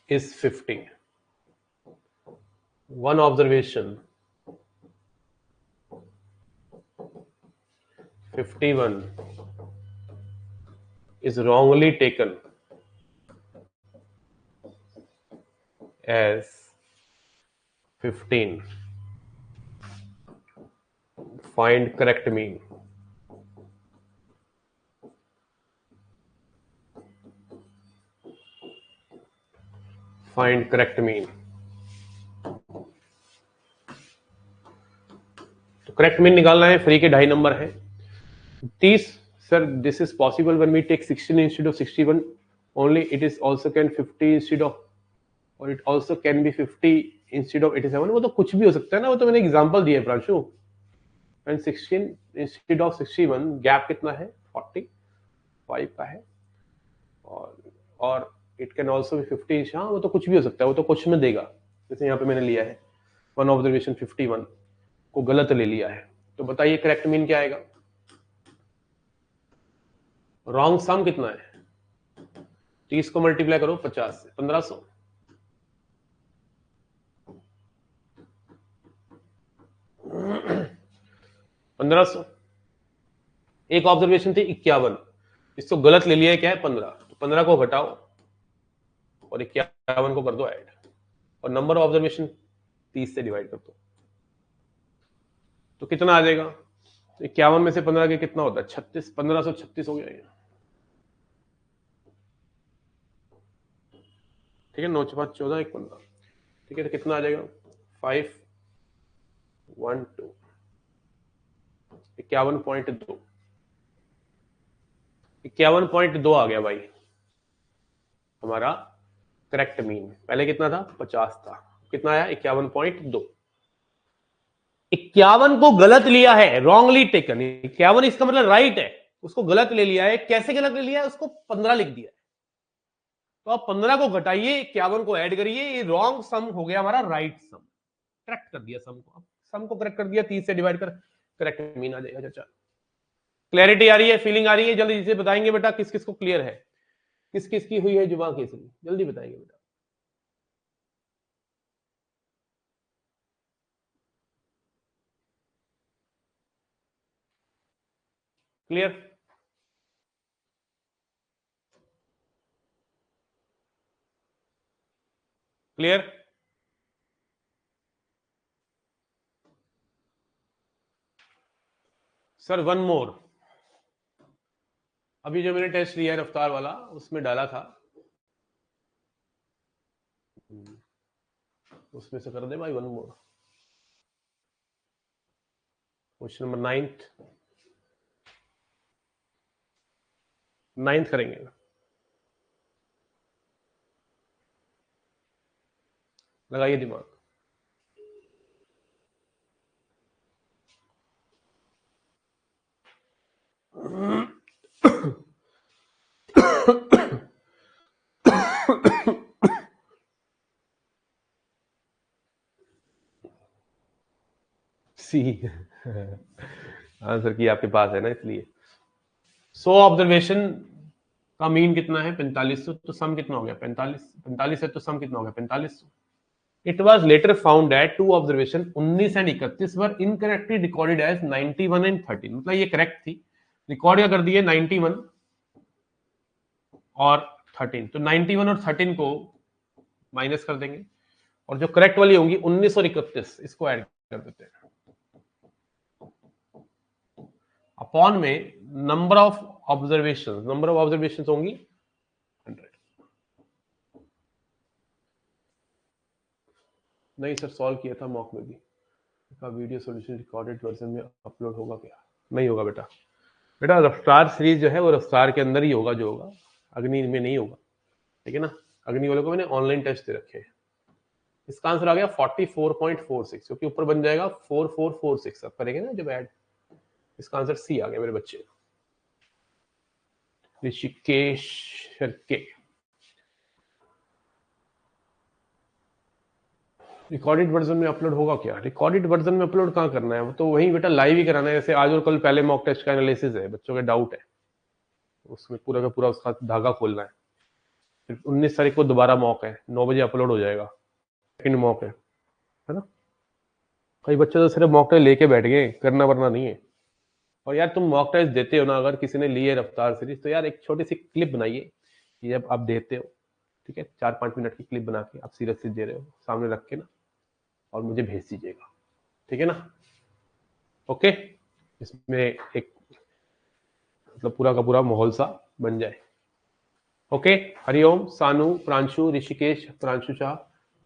is 50, one observation 51 is wrongly taken as 15, find correct mean। Find correct mean. तो करेक्ट मीन निकालना है, फ्री के 2.5 नंबर है। 30, sir this is possible when we take 16 instead of 61 only, it is also can 50 instead of, और it also can be 50 instead of 87। वो तो कुछ भी हो सकता है ना, वो तो मैंने एग्जांपल दिया है Pranshu. And 16 instead of 61, gap कितना है 45 का है, और इट कैन आल्सो बी 50। हाँ वो तो कुछ भी हो सकता है, वो तो क्वेश्चन में देगा, जैसे यहाँ पे मैंने लिया है वन ऑब्जर्वेशन 51 को गलत ले लिया है, तो बताइए करेक्ट मीन क्या आएगा? रॉन्ग सम कितना है? 30 को मल्टीप्लाई करो 50 से, 1500। 1500। एक ऑब्जर्वेशन थी 51, इसको गलत ले लिया है क्या है 15, तो 15 को घटाओ और 51 को कर दो ऐड, और नंबर ऑफ ऑब्जर्वेशन 30 से डिवाइड कर दो, तो कितना आ जाएगा? 51 में से 15 के कितना होता है? 36, 1536 हो गया ये। ठीक है, 9 5 14 1 15। ठीक है, तो कितना आ जाएगा? 5 1 2 51.2। 51.2 आ गया भाई हमारा करेक्ट मीन। पहले कितना था? 50 था, कितना आया? 51.2। 51 को गलत लिया है, रॉन्गली टेकन। 51 इसका मतलब राइट है, उसको गलत ले लिया है। कैसे गलत ले लिया है? उसको 15 लिख दिया है, तो आप 15 को घटाइए, 51 को ऐड करिए, ये रॉन्ग सम हो गया हमारा राइट सम। करेक्ट कर दिया सम को, अब सम को करेक्ट कर दिया, 30 से डिवाइड कर करेक्ट मीन आ जाएगा। चाचा क्लैरिटी आ रही है, फीलिंग आ रही है? जल्दी से बताएंगे बेटा किस किस को क्लियर है, किस किस की हुई है जुबान केसरी, जल्दी बताएंगे बेटा। Clear? Clear? Sir one more, अभी जो मैंने टेस्ट लिया है रफ्तार वाला, उसमें डाला था, उसमें से कर दे भाई one more. Question number 9th करेंगे। लगाइए दिमाग। सी आंसर की आपके पास है ना, इसलिए 100 ऑब्जर्वेशन का मीन कितना है? 4500, तो सम कितना हो गया? 45 है, तो सम कितना हो गया? 4500। It was later found that two observation 19 and 31 were incorrectly recorded as 91 and 13। मतलब ये करेक्ट थी, रिकॉर्ड क्या कर दिए? 91 और 13, तो 91 और 13 को माइनस कर देंगे, और जो करेक्ट वाली होंगी 19 और 31, इसको ऐड कर देते हैं। अपॉन में नंबर ऑफ ऑब्जर्वेशन होंगी 100। नहीं सर, सॉल्व किया था मॉक में भी, का वीडियो सॉल्यूशन रिकॉर्डेड वर्जन में अपलोड होगा क्या? नहीं होगा बेटा। बेटा रफ्तार सीरीज जो है वो रफ्तार के अंदर ही होगा, जो होगा अग्नि में नहीं होगा। ठीक है ना, अग्नि वालों को मैंने ऑनलाइन टेस्ट दे रखे हैं। इसका आंसर आ गया 44.46, क्योंकि ऊपर बन जाएगा 4446, अब करेंगे ना जब ऐड। इसका आंसर सी आ गया मेरे बच्चे। ऋषिकेश के रिकॉर्डेड वर्जन में अपलोड होगा क्या? रिकॉर्डेड वर्जन में अपलोड कहाँ करना है? वो तो वही बेटा लाइव ही कराना है, जैसे आज और कल पहले मॉक टेस्ट का एनालिसिस है, बच्चों के डाउट है, उसमें पूरा का पूरा उसका धागा खोलना है। फिर 19 तारीख को दोबारा मॉक है, 9 बजे अपलोड हो जाएगा, सेकंड मॉक है ना। कई बच्चे तो सिर्फ मॉक टेस्ट लेके बैठ गए, करना वरना नहीं है। और यार तुम मॉक टेस्ट देते हो ना, अगर किसी ने ली है रफ्तार सीरीज, तो यार एक छोटी सी क्लिप बनाइए, ये जब आप देते हो, ठीक है, 4-5 मिनट की क्लिप बना के आप सीरियस से दे रहे हो, सामने रख के ना, और मुझे भेज दीजिएगा, ठीक है ना। ओके, इसमें एक मतलब पूरा का पूरा माहौल सा बन जाए। ओके, हरिओम, सानू, प्रांशु, ऋषिकेश, प्रांशु शाह,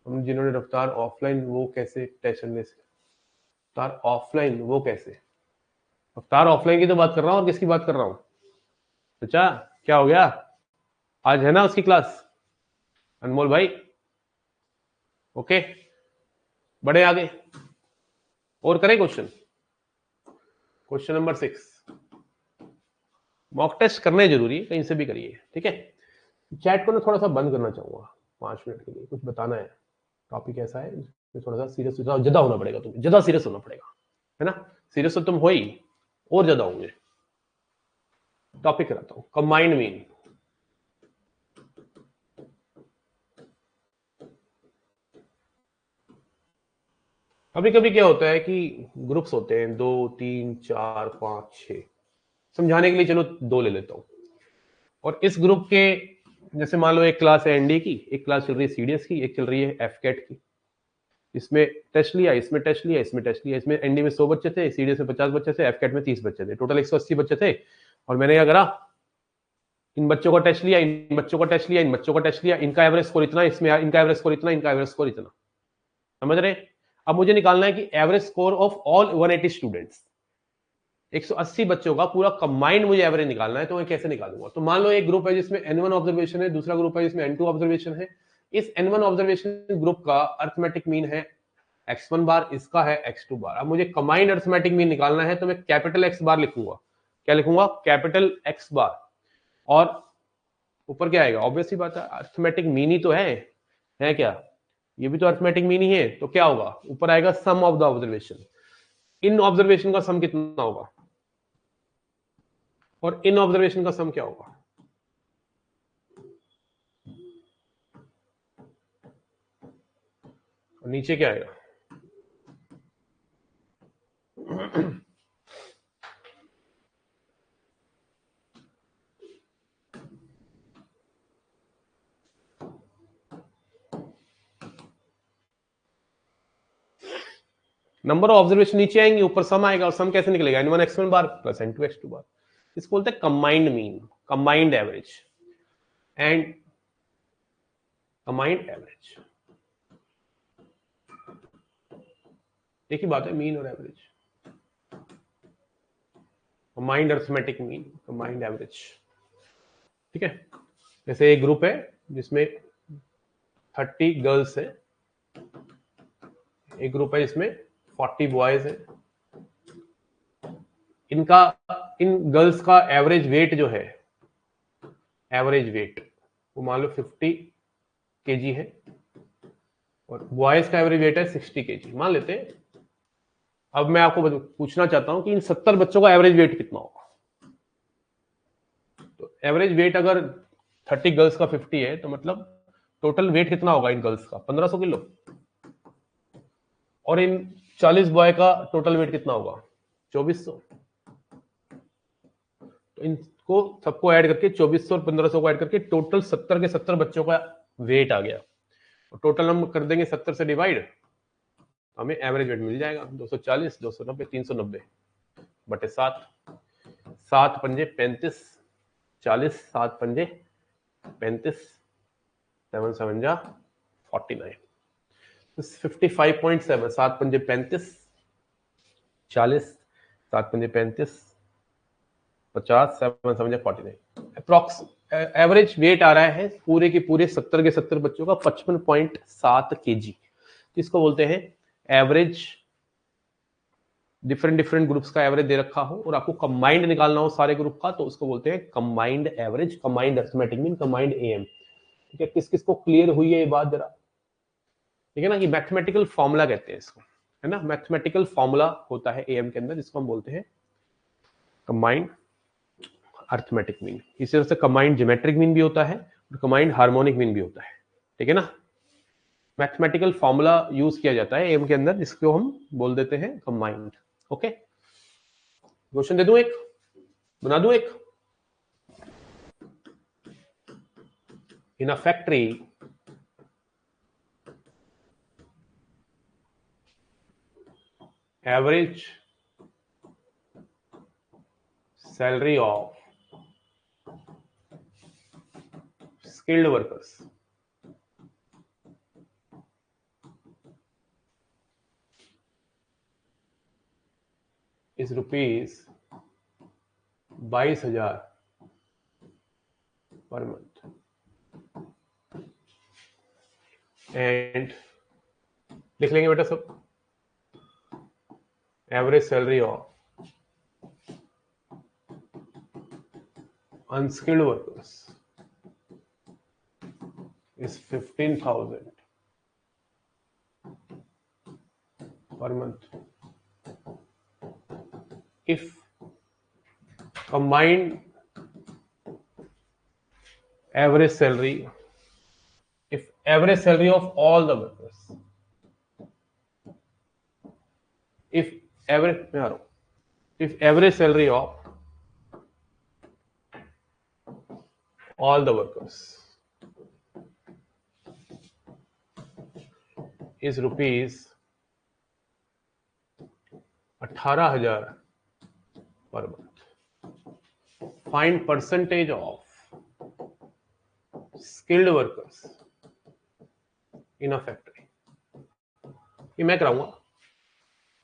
हम जिन्होंने रफ्तार ऑफलाइन वो कैसे टेस्ट करने से, रफ्तार ऑफलाइन वो कैसे, रफ्तार ऑफलाइन की तो बात कर रहा हूँ, और किसकी बात कर रहा हूँ? अच्छा क्या हो गया? आज है ना उसकी क्लास, अनमोल भाई। ओके, बड़े आगे और करें question. Question number 6, mock test करने जरूरी है, कहीं से भी करिए, ठीक है। चैट को ना थोड़ा सा बंद करना चाहूंगा 5 मिनट के लिए, कुछ बताना है, टॉपिक ऐसा है थोड़ा सा सीरियस ज्यादा होना पड़ेगा, तुम्हें ज्यादा सीरियस होना पड़ेगा, है ना। सीरियस तो तुम हो ही, और ज्यादा होंगे। टॉपिक कराता हूं, कंबाइंड मीन। कभी कभी क्या होता है कि ग्रुप्स होते हैं 2 3 4 5 6, समझाने के लिए चलो 2 ले लेता हूं। और इस ग्रुप के, जैसे मान लो एक क्लास है एनडी की, एक क्लास चल रही है सीडीएस की, एक चल रही है एफकेट की। इसमें टेस्ट लिया, इसमें टेस्ट लिया, इसमें टेस्ट लिया। इसमें एनडी में 100 बच्चे थे, सीडीएस में 50 बच्चे थे, एफकेट में 30 बच्चे थे, टोटल 180 बच्चे थे। और मैंने क्या करा, इन बच्चों का टेस्ट लिया, इन बच्चों का टेस्ट लिया, इन बच्चों का टेस्ट लिया, इनका एवरेज स्कोर इतना, इसमें इनका एवरेज स्कोर इतना, इनका एवरेज स्कोर इतना। समझ रहे। अब मुझे निकालना है कि average score of all 180 students, 180 बच्चों का पूरा कंबाइंड मुझे एवरेज निकालना है। तो मैं कैसे निकालूंगा? तो मान लो एक ग्रुप है जिसमें N1 ऑब्जर्वेशन है, दूसरा ग्रुप है जिसमें N2 ऑब्जर्वेशन है। इस N1 ऑब्जर्वेशन ग्रुप का अर्थमेटिक मीन है x1 बार, इसका है x2 बार। अब मुझे कंबाइंड अर्थमेटिक मीन निकालना है, तो मैं कैपिटल X बार लिखूंगा। क्या लिखूंगा? कैपिटल X बार। और ऊपर क्या आएगा? ऑब्वियस ही बात है, अर्थमेटिक मीन ही तो है क्या? ये भी तो अर्थमेटिक मीन ही है। तो क्या होगा? ऊपर आएगा सम ऑफ द ऑब्जर्वेशन। इन ऑब्जर्वेशन का सम कितना होगा, और इन ऑब्जर्वेशन का सम क्या होगा? और नीचे क्या आएगा? नंबर ऑफ ऑब्जर्वेशन नीचे आएंगे, ऊपर सम आएगा। और सम कैसे निकलेगा? N1 x1 बार प्लस N2 x2 बार। इसको बोलते हैं combined mean, combined average and combined average. एक ही बात है, मीन और average. Combined arithmetic mean, combined average. ठीक है। जैसे एक ग्रुप है जिसमें 30 गर्ल्स है, एक ग्रुप है जिसमें 40 बॉयज है। इनका, इन गर्ल्स का एवरेज वेट जो है, एवरेज वेट वो मान लो 50 केजी है, और बॉयज का एवरेज वेट है 60 केजी मान लेते हैं। अब मैं आपको पूछना चाहता हूं कि इन 70 बच्चों का एवरेज वेट कितना होगा। तो एवरेज वेट अगर 30 गर्ल्स का 50 है, तो मतलब टोटल वेट कितना होगा इन गर्ल्स का? 1500 किलो। और इन 40 बॉय का टोटल वेट कितना होगा? 2400। तो इनको सबको ऐड करके 2400 और 1500 को ऐड करके टोटल 70 के 70 बच्चों का वेट आ गया। और टोटल हम कर देंगे 70 से डिवाइड, हमें एवरेज वेट मिल जाएगा 240, 290, 390 बटे 7। 7 पंजे 35, 40, 7 पंजे 35, 7 7 जा 49, 55.7। 7 पंजे 35, 40, 7 पंजे 35, 50, 7 7 जा 49। अप्रॉक्स एवरेज वेट आ रहा है पूरे के पूरे 70 के 70 बच्चों का 55.7 केजी। इसको बोलते हैं एवरेज। डिफरेंट डिफरेंट ग्रुप्स का एवरेज दे रखा हो और आपको कंबाइंड निकालना हो सारे ग्रुप का, तो उसको बोलते हैं combined average, combined arithmetic mean, combined am. ठीक है, किस किस को क्लियर हुई है ये बात जरा? ठीक है ना, कि मैथमेटिकल फॉर्मूला कहते हैं इसको, है ना। मैथमेटिकल फॉर्मूला होता है एएम के अंदर, जिसको हम बोलते हैं कंबाइंड अर्थमेटिक मीन। इसी तरह से कंबाइंड ज्योमेट्रिक मीन भी होता है और कंबाइंड हार्मोनिक मीन भी होता है। ठीक है ना। मैथमेटिकल फॉर्मूला यूज किया जाता है एएम के अंदर, जिसको हम बोल देते हैं कंबाइंड। ओके, क्वेश्चन दे दूं एक, बना दूं एक। In a factory, average salary of skilled workers is rupees 22,000 per month, and लिख लेंगे बेटा सब। Average salary of unskilled workers is 15,000 per month. If combined average salary, if average salary of all the workers, if average salary of all the workers is rupees 18,000 per month, find percentage of skilled workers in a factory. ये मैं कराऊंगा,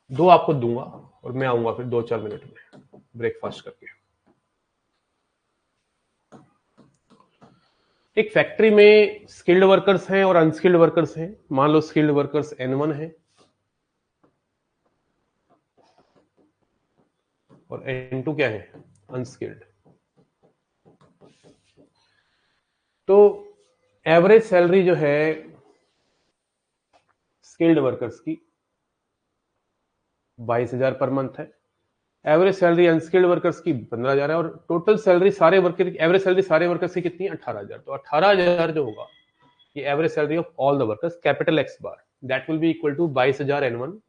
2 आपको दूंगा और मैं आऊंगा फिर 2-4 minute में ब्रेकफास्ट करके। एक फैक्ट्री में स्किल्ड वर्कर्स हैं और अनस्किल्ड वर्कर्स हैं। मान लो स्किल्ड वर्कर्स N1 है और N2 क्या है, अनस्किल्ड। तो एवरेज सैलरी जो है स्किल्ड वर्कर्स की 22,000 पर मंथ है, एवरेज सैलरी अनस्किल्ड वर्कर्स की 15,000 है और टोटल सैलरी सारे वर्कर, एवरेज सैलरी सारे वर्कर्स की कितनी है, 18,000। तो 18,000 जो होगा ये average salary of all the workers, capital X bar, that will be equal to 22,000 N1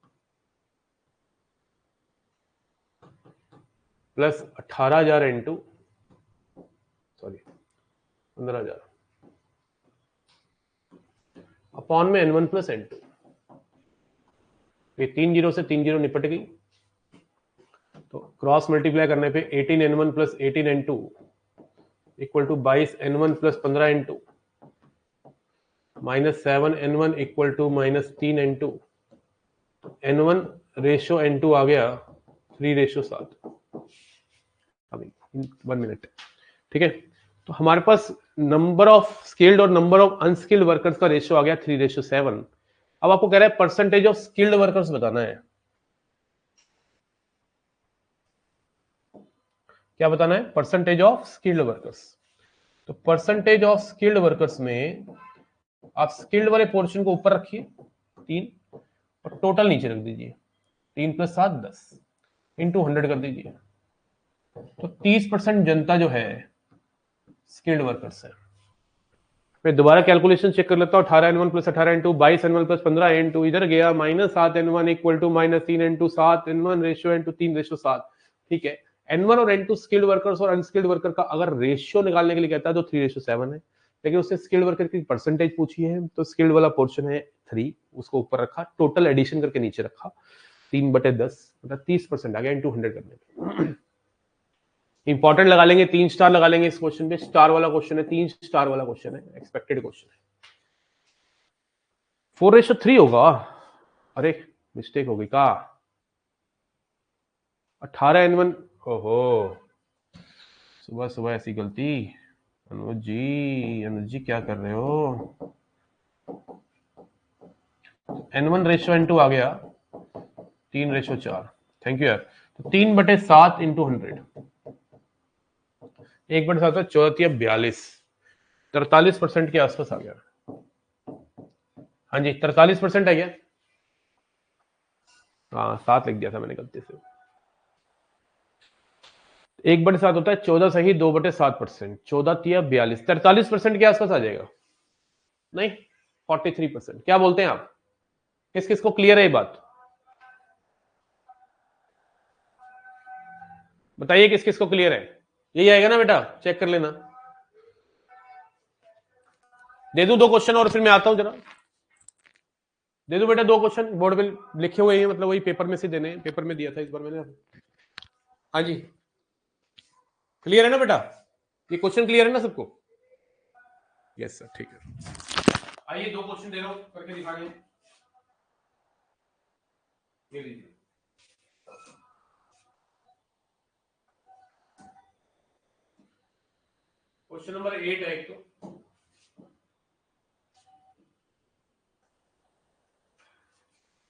plus 18,000 N2, sorry 15,000 upon में N1 प्लस N2। ये 3 जीरो से 3 जीरो निपट गई, तो क्रॉस मल्टीप्लाई करने पे 18N1 plus 18N2 equal to 22N1 plus 15N2 minus 7N1 equal to minus 3N2। N1 ratio N2 आ गया 3:7। अभी 1 मिनट, ठीक है। तो हमारे पास नंबर ऑफ स्किल्ड और नंबर ऑफ अनस्किल्ड वर्कर्स का रेशियो आ गया 3:7। अब आपको कह रहा है परसेंटेज ऑफ स्किल्ड वर्कर्स बताना है। क्या बताना है, परसेंटेज ऑफ स्किल्ड वर्कर्स। तो परसेंटेज ऑफ स्किल्ड वर्कर्स में आप स्किल्ड वाले पोर्शन को ऊपर रखिए 3 और टोटल नीचे रख दीजिए, 3 + 7 10 इंटू 100 कर दीजिए। तो 30% जनता जो है स्किल्ड वर्कर्स है। मैं दोबारा कैलकुलेशन चेक कर लेता हूँ, 18N1 plus 18N2 22N1 plus 15N2 इधर गया minus 7N1 equal to minus 3N2 7N1 ratio N2 3:7। ठीक है, N1 और N2 स्किल्ड वर्कर्स और अनस्किल्ड वर्कर का अगर रेशियो निकालने के लिए कहता है तो 3:7 है, लेकिन उससे स्किल्ड वर्कर की परसेंटेज पूछी है तो स्किल्ड वाला पोर्शन है 3, उसको ऊपर रखा, टोटल एडिशन करके नीचे रखा 3/10 मतलब 30% आ गया इंटू 100 करने में। इंपॉर्टेंट लगा लेंगे, 3 स्टार लगा लेंगे इस क्वेश्चन पे, स्टार वाला क्वेश्चन है, 3 स्टार वाला क्वेश्चन है, एक्सपेक्टेड क्वेश्चन है। 4:3 होगा, अरे मिस्टेक हो गई का, 18N1, ओहो सुबह सुबह ऐसी गलती। अनुज जी क्या कर रहे हो। N1 रेशियो N2 आ गया 3:4, थैंक यू यार। तो 3/7 इंटू 100, 1/7 14 42, 43% के आसपास आ गया। हाँ जी 43% है क्या, हाँ 7 लिख दिया था मैंने गलती से। 1/7 होता है 14 सही 2/7%, 14 42, 43% के आसपास आ जाएगा, नहीं 43%। क्या बोलते हैं आप, किस किस को क्लियर है ये बात, बताइए किस किस को क्लियर है। यही आएगा ना बेटा, चेक कर लेना। दे दूं 2 क्वेश्चन और फिर मैं आता हूं जरा, दे दो बेटा 2 क्वेश्चन, बोर्ड पे लिखे हुए हैं, मतलब वही पेपर में से देने, पेपर में दिया था इस बार मैंने। हाँ जी क्लियर है ना बेटा, ये क्वेश्चन क्लियर है ना सबको, यस सर ठीक है। आइए 2 क्वेश्चन दे रहा हूं करके दिखाइए, ये लीजिए। क्वेश्चन नंबर 8 है एक तो,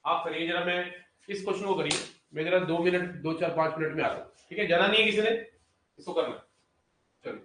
आप करिए जरा, मैं इस क्वेश्चन को करिए, मैं जरा 2 मिनट 2 4 5 मिनट में आता हूं, ठीक है, जाना नहीं है किसी ने, इसको करना, चलो।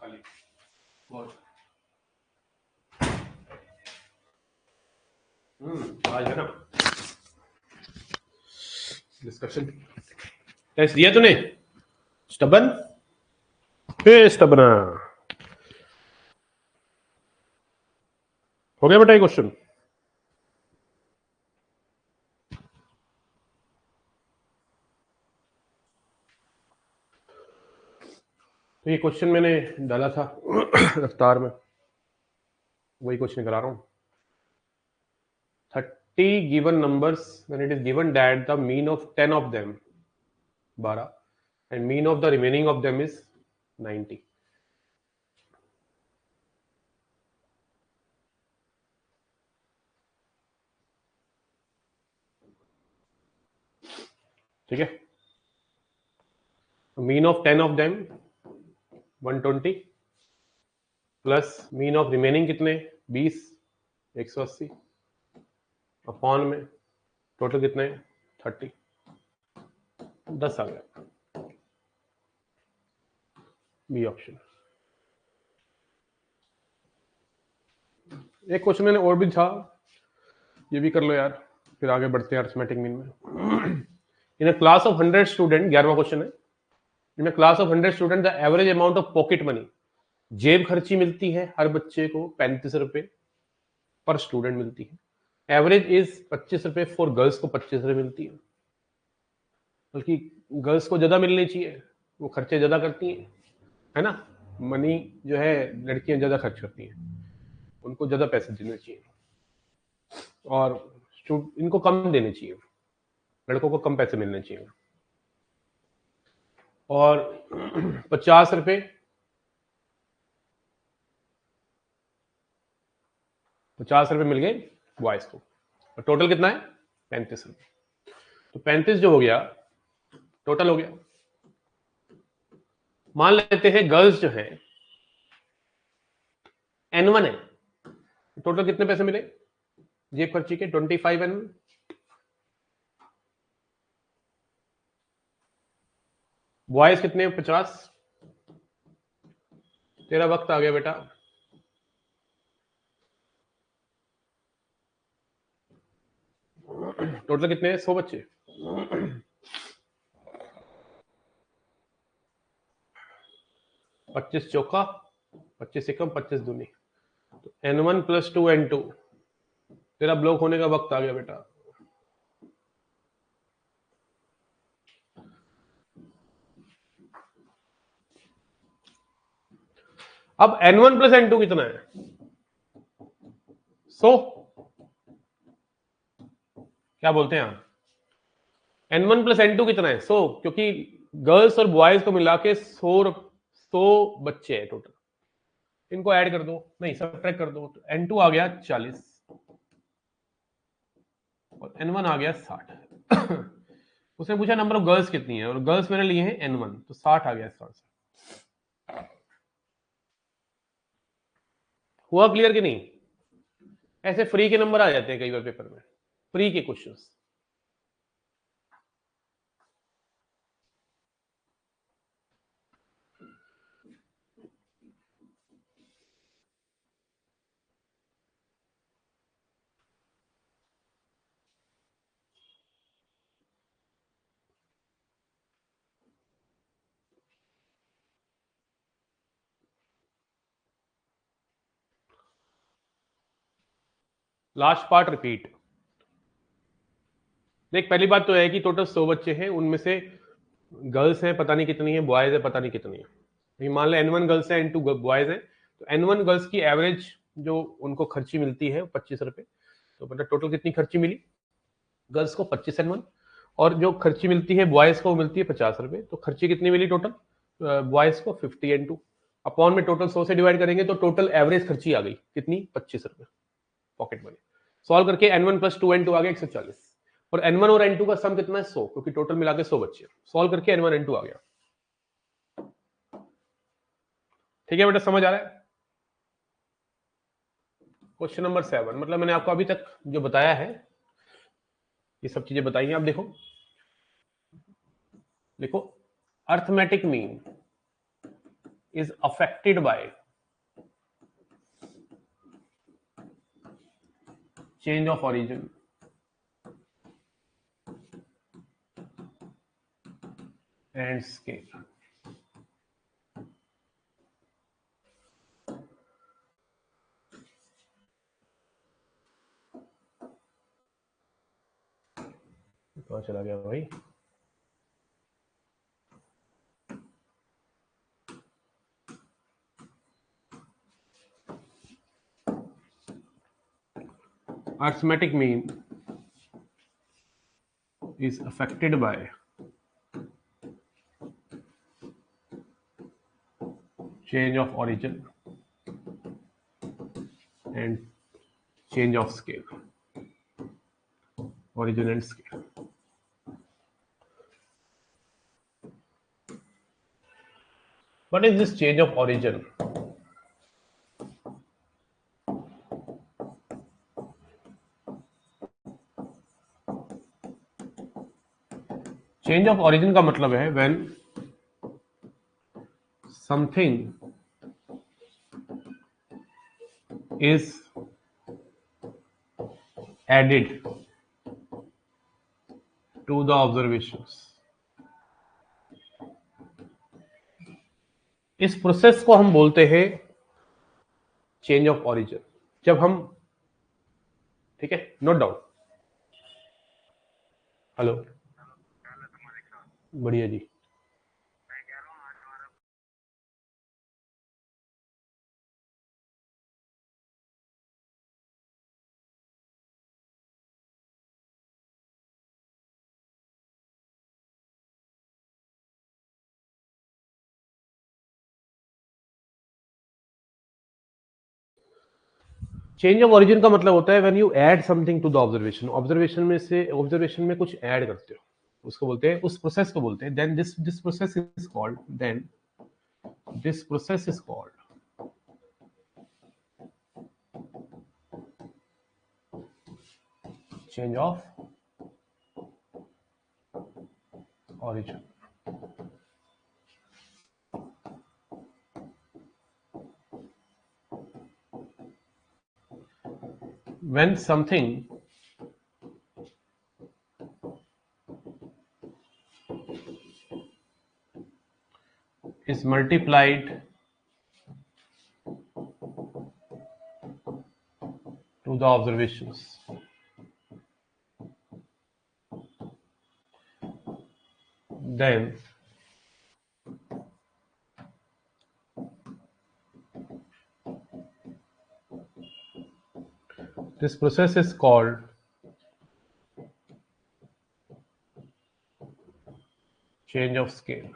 खाली बहुत। आज है ना डिस्कशन। टेस्ट दिया तूने? स्टबन पे स्टबना हो गया बेटा ये क्वेश्चन। तो ये क्वेश्चन मैंने डाला था रफ्तार में, वही क्वेश्चन करा रहा हूं। 30 given numbers when it is given that the mean of 10 of them 12 and mean of the remaining of them is 90. ठीक है, mean of 10 of them 120 plus mean of remaining कितने 20 180 अपॉन में टोटल कितने 30 10 आ गया B option. एक question मैंने और भी था, ये भी कर लो यार, फिर आगे बढ़ते हैं अरिथमेटिक मीन में। In a class of 100 student, 11वां क्वेश्चन है। In a class of 100 student the average amount of pocket money, जेब खर्ची मिलती है हर बच्चे को 35 रुपए पर स्टूडेंट मिलती है। एवरेज इज 25 रुपए फॉर गर्ल्स को 25 रुपए मिलती है, बल्कि गर्ल्स को ज्यादा मिलनी चाहिए, वो खर्चे ज्यादा करती हैं, है ना। मनी जो है लड़कियां ज्यादा खर्च करती हैं, उनको ज्यादा पैसे देने चाहिए और इनको कम देने चाहिए, लड़कों को कम पैसे मिलने चाहिए। और 50 रुपए 50 रुपए मिल गए बॉयज को, और टोटल कितना है 35 रुपए। तो 35 जो हो गया टोटल हो गया। मान लेते हैं गर्ल्स जो है N1 है, टोटल कितने पैसे मिले जेब खर्ची के 25 N1। बॉयज कितने 50। तेरा वक्त आ गया बेटा। टोटल कितने 100 बच्चे। 25 चौका 25 एकम 25 दूनी, तो N1 प्लस 2 N2। तेरा ब्लॉक होने का वक्त आ गया बेटा। अब N1 प्लस N2 कितना है 100। क्या बोलते हैं आप? N1 प्लस N2 कितना है 100, क्योंकि गर्ल्स और बॉयज को मिला के 100 बच्चे हैं टोटल। इनको ऐड कर दो, नहीं सब्ट्रैक्ट कर दो, तो N2 आ गया 40 और N1 आ गया 60। उसने पूछा नंबर ऑफ गर्ल्स कितनी है, और गर्ल्स मैंने लिए हैं N1, तो 60 आ गया इसका आंसर। हुआ क्लियर कि नहीं? ऐसे फ्री के नंबर आ जाते हैं कई बार पेपर में, फ्री के क्वेश्चंस। Last part repeat. देख पहली बात तो है कि टोटल 100 बच्चे हैं, उनमें से गर्ल्स हैं पता नहीं कितनी है, बॉयज है पता नहीं कितनी है। मान लो N1 गर्ल्स है N2 बॉयज है, तो N1 गर्ल्स की एवरेज जो उनको खर्ची मिलती है 25 रुपए। तो मतलब टोटल कितनी खर्ची मिली गर्ल्स को 25 N1, और जो खर्ची मिलती है बॉयज को मिलती है 50 रुपए। तो खर्ची कितनी मिली टोटल बॉयज को 50 N2 अपॉन में टोटल 100 से डिवाइड करेंगे तो टोटल एवरेज खर्ची आ गई कितनी 25 रुपए पॉकेट मनी। सॉल्व करके N1 प्लस 2 N2 आ गया 140, और N1 और N2 का सम कितना है 100, क्योंकि टोटल मिला के 100 बच्चे। सॉल्व करके N1 N2 आ गया। ठीक है बेटा, समझ आ रहा है? क्वेश्चन नंबर 7, मतलब मैंने आपको अभी तक जो बताया है ये सब चीजें बताई हैं। आप देखो देखो arithmetic mean, is affected by change of origin and scale. कहाँ चला गया भाई? Arithmetic mean is affected by change of origin and change of scale. Origin and scale. What is this change of origin? Change of origin का मतलब है when something is added to the observations. इस process को हम बोलते हैं change of origin. जब हम, ठीक है, नोट डाउन. हेलो, बढ़िया जी. चेंज ऑफ ओरिजिन का मतलब होता है when you add something to the observation. Observation में कुछ ऐड करते हो, उसको बोलते हैं, उस प्रोसेस को बोलते हैं. Then this process is called change of origin. When something is multiplied to the observations, then this process is called change of scale.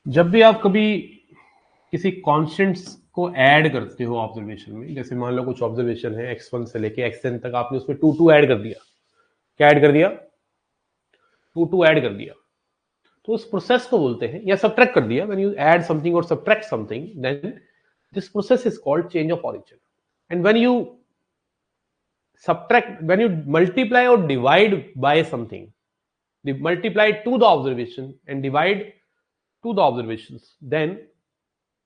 जब भी आप कभी किसी कॉन्स्टेंट्स को ऐड करते हो ऑब्जर्वेशन में, जैसे मान लो कुछ ऑब्जर्वेशन है x1 से लेके xn तक, आपने उसमें 2 ऐड कर दिया. क्या ऐड कर दिया? 2 ऐड कर दिया. तो उस प्रोसेस को बोलते हैं, या सब्ट्रैक्ट कर दिया. व्हेन यू ऐड समथिंग और subtract something, then this process is called change of origin. And when you subtract, when you multiply or divide by something, multiply to the observation and divide to the observations, then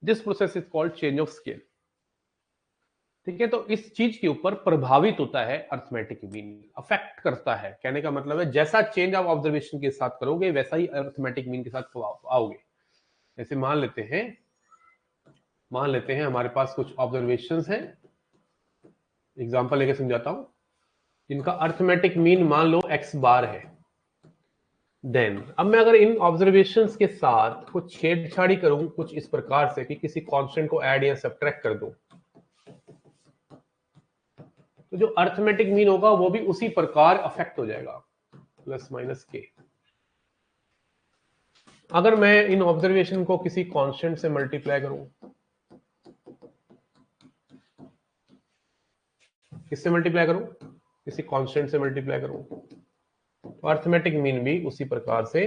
this process is called change of scale. ठीक है, तो इस चीज के ऊपर प्रभावित होता है अर्थमेटिक मीन, अफेक्ट करता है. कहने का मतलब है जैसा चेंज आप ऑब्जर्वेशन के साथ करोगे वैसा ही अर्थमेटिक मीन के साथ आओगे. जैसे मान लेते हैं हमारे पास कुछ ऑब्जर्वेशंस हैं. एग्जांपल लेके समझाता हूं. इनका अर्थमेटिक मीन मान लो x बार है. देन अब मैं अगर इन ऑब्जर्वेशंस के साथ कुछ छेड़छाड़ी करूं कुछ इस प्रकार से कि किसी कांस्टेंट को ऐड या सब्ट्रैक्ट कर दूं, तो जो अर्थमेटिक मीन होगा वो भी उसी प्रकार अफेक्ट हो जाएगा, प्लस माइनस के. अगर मैं इन ऑब्जर्वेशन को किसी कांस्टेंट से मल्टीप्लाई करूं, किससे मल्टीप्लाई करूं? किसी कांस्टेंट से मल्टीप्लाई करूं, तो अर्थमेटिक मीन भी उसी प्रकार से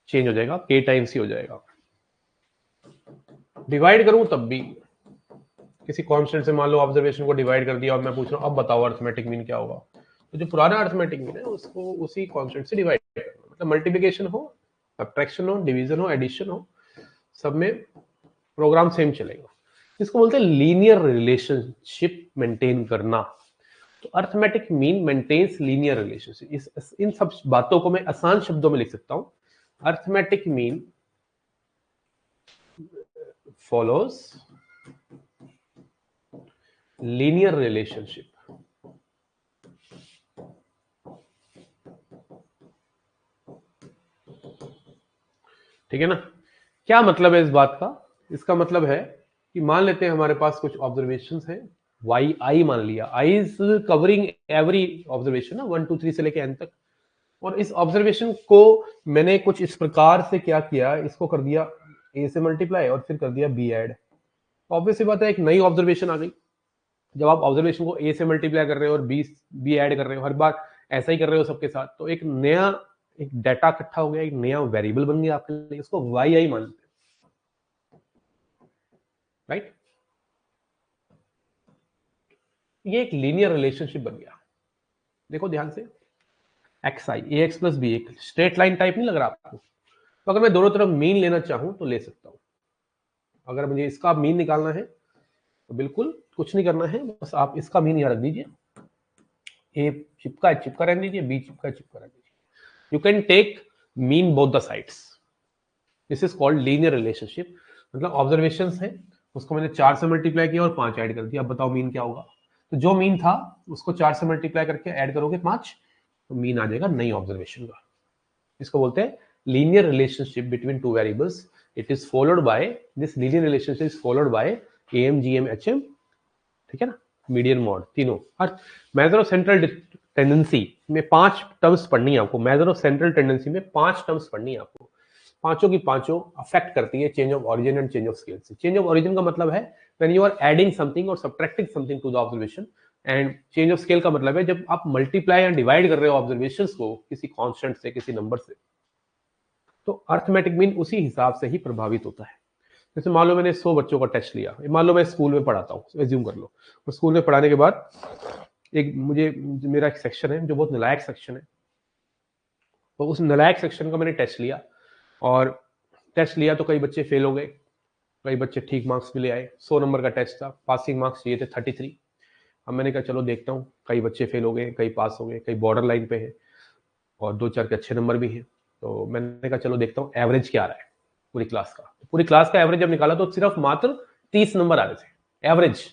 चेंज हो जाएगा, k टाइम्स ही हो जाएगा. डिवाइड करूं तब भी किसी कांस्टेंट से, मान लो ऑब्जर्वेशन को डिवाइड कर दिया और मैं पूछ रहा हूं अब बताओ अर्थमेटिक मीन क्या होगा, तो जो पुराना अर्थमेटिक मीन है उसको उसी कॉन्सेप्ट से डिवाइड करना, मतलब मल्टीप्लिकेशन हो, सब्ट्रैक्शन हो, डिवीजन हो, एडिशन हो, सब में प्रोग्राम सेम चलेगा। इसको बोलते हैं लीनियर रिलेशनशिप मेंटेन करना। तो arithmetic mean maintains linear relationship. इन सब बातों को मैं आसान शब्दों में लिख सकता हूं। Arithmetic mean follows linear relationship. ठीक है ना? क्या मतलब है इस बात का? इसका मतलब है कि मान लेते हैं हमारे पास कुछ ऑब्जर्वेशंस हैं, वाई आई मान लिया, I is covering every observation ना, 1 2 3 से लेके एन तक। और इस ऑब्जर्वेशन को मैंने कुछ इस प्रकार से क्या किया, इसको कर दिया ए से मल्टीप्लाई और फिर कर दिया बी ऐड। ऑब्वियस बात है, एक नई ऑब्जर्वेशन आ गई। जब आप ऑब्जर्वेशन को ए से मल्टीप्लाई कर रहे हो और बी ऐड कर रहे हो, हर बार ऐसा ही कर रहे हो सबके साथ, तो एक नया एक डाटा इकट्ठा हो गया, एक नया वेरिएबल बन गया आपके लिए, उसको वाई आई मानते हैं, राइट? ये एक लीनियर रिलेशनशिप बन गया। देखो ध्यान से, एक्स आई ए एक्स प्लस बी, एक स्ट्रेट लाइन टाइप नहीं लग रहा आपको? तो अगर मैं दोनों तरफ मीन लेना चाहूं तो ले सकता हूं। अगर मुझे इसका मीन निकालना है तो बिल्कुल कुछ नहीं करना है, बस आप इसका मीन यहां रख दीजिए, ए चिपका चिपका रहने दीजिए, बी चिपका चिपका रहने दीजिए। You can take mean both the sides. This is called linear relationship. मतलब ऑब्जर्वेशंस है, उसको मैंने 4 से मल्टीप्लाई किया और 5 ऐड कर दिया। अब बताओ मीन क्या होगा? तो जो मीन था उसको 4 से मल्टीप्लाई करके ऐड करोगे 5, तो मीन आ जाएगा नई ऑब्जर्वेशन का। इसको बोलते हैं linear relationship between two variables. It is followed by, this linear relationship is followed by M G M H M, ठीक है ना, मीडियन मॉड, तीनों। और मेजर ऑफ सेंट्रल टेंडेंसी में 5 टर्म्स पढ़नी है आपको। मेजर ऑफ सेंट्रल टेंडेंसी में 5 टर्म्स पढ़नी है आपको। पांचों की पांचों अफेक्ट करती है change of origin and change of scale से। चेंज ऑफ ओरिजिन का मतलब है when you are adding something और subtracting something to the observation, and change of scale का मतलब है जब आप मल्टीप्लाई एंड डिवाइड कर रहे हो ऑब्जर्वेशंस को किसी कांस्टेंट से, किसी नंबर से, तो अर्थमेटिक मीन उसी हिसाब से ही प्रभावित होता है। जैसे मान लो मैंने 100 बच्चों का टेस्ट लिया, मान लो मैं स्कूल में पढ़ाता हूँ, एज्यूम कर लो, और स्कूल में पढ़ाने के बाद एक मेरा एक सेक्शन है जो बहुत नालायक सेक्शन है, तो उस नालायक सेक्शन का मैंने टेस्ट लिया, और टेस्ट लिया तो कई बच्चे फेल हो गए, कई बच्चे ठीक मार्क्स भी ले आए। 100 नंबर का टेस्ट था, पासिंग मार्क्स चाहिए थे 33। अब मैंने कहा चलो देखता हूँ, कई बच्चे फेल हो गए, कई पास हो गए, कई बॉर्डर लाइन पे है, और 2 4 के अच्छे नंबर भी हैं। तो मैंने कहा चलो देखता हूँ एवरेज क्या आ रहा है पूरी क्लास का। पूरी क्लास का एवरेज जब निकाला तो सिर्फ मात्र 30 नंबर आ रहे थे एवरेज।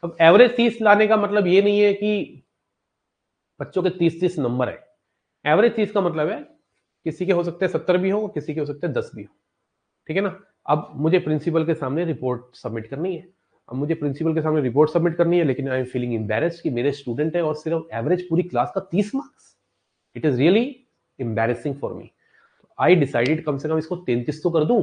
अब एवरेज 30 लाने का मतलब ये नहीं है कि बच्चों के 30 नंबर है। एवरेज 30 का मतलब है किसी के हो सकते हैं 70 भी हो, किसी के हो सकते हैं 10 भी हो, ठीक है ना? अब मुझे प्रिंसिपल के सामने रिपोर्ट सबमिट करनी है। अब मुझे प्रिंसिपल के सामने रिपोर्ट सबमिट करनी है, लेकिन आई एम फीलिंग एम्बैरेस्ड कि मेरे स्टूडेंट है और सिर्फ एवरेज पूरी क्लास का 30 marks. It is really embarrassing for me. I decided कम से कम इसको 33 तो कर दूं।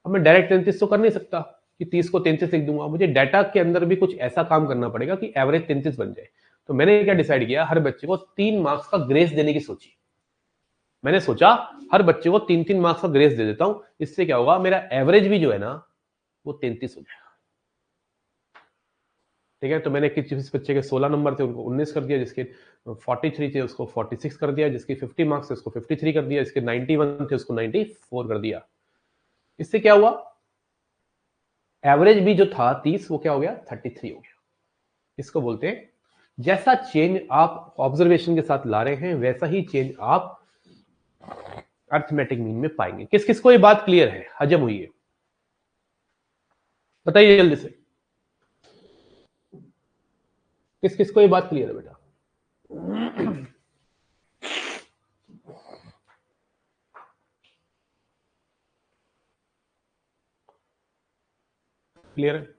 अब मैं डायरेक्ट 33 तो कर नहीं सकता कि 30 को 33 लिख दूंगा, मुझे डाटा के अंदर भी कुछ ऐसा काम करना पड़ेगा कि एवरेज 33 बन जाए। तो मैंने क्या डिसाइड किया, हर बच्चे को 3 मार्क्स का ग्रेस देने की सोची। मैंने सोचा हर बच्चे को 3 मार्क्स का ग्रेस दे देता हूं, इससे क्या होगा, मेरा एवरेज भी जो है ना वो 33 हो जाएगा। ठीक है, तो मैंने जिस बच्चे के 16 नंबर थे उनको 19 कर दिया, जिसके 43 थे उसको 46 कर दिया, जिसके 50 मार्क्स थे उसको 53 कर दिया, जिसके 91 थे उसको 94 कर दिया। इससे क्या हुआ, एवरेज भी जो था 30 वो क्या हो गया, 33 हो गया। इसको बोलते हैं जैसा चेंज आप ऑब्जर्वेशन के साथ ला रहे हैं वैसा ही चेंज आप अर्थमेटिक मीन में पाएंगे। किस किस को ये बात क्लियर है, हजम हुई है? बताइए जल्दी से, किस किस को ये बात क्लियर है बेटा? क्लियर है?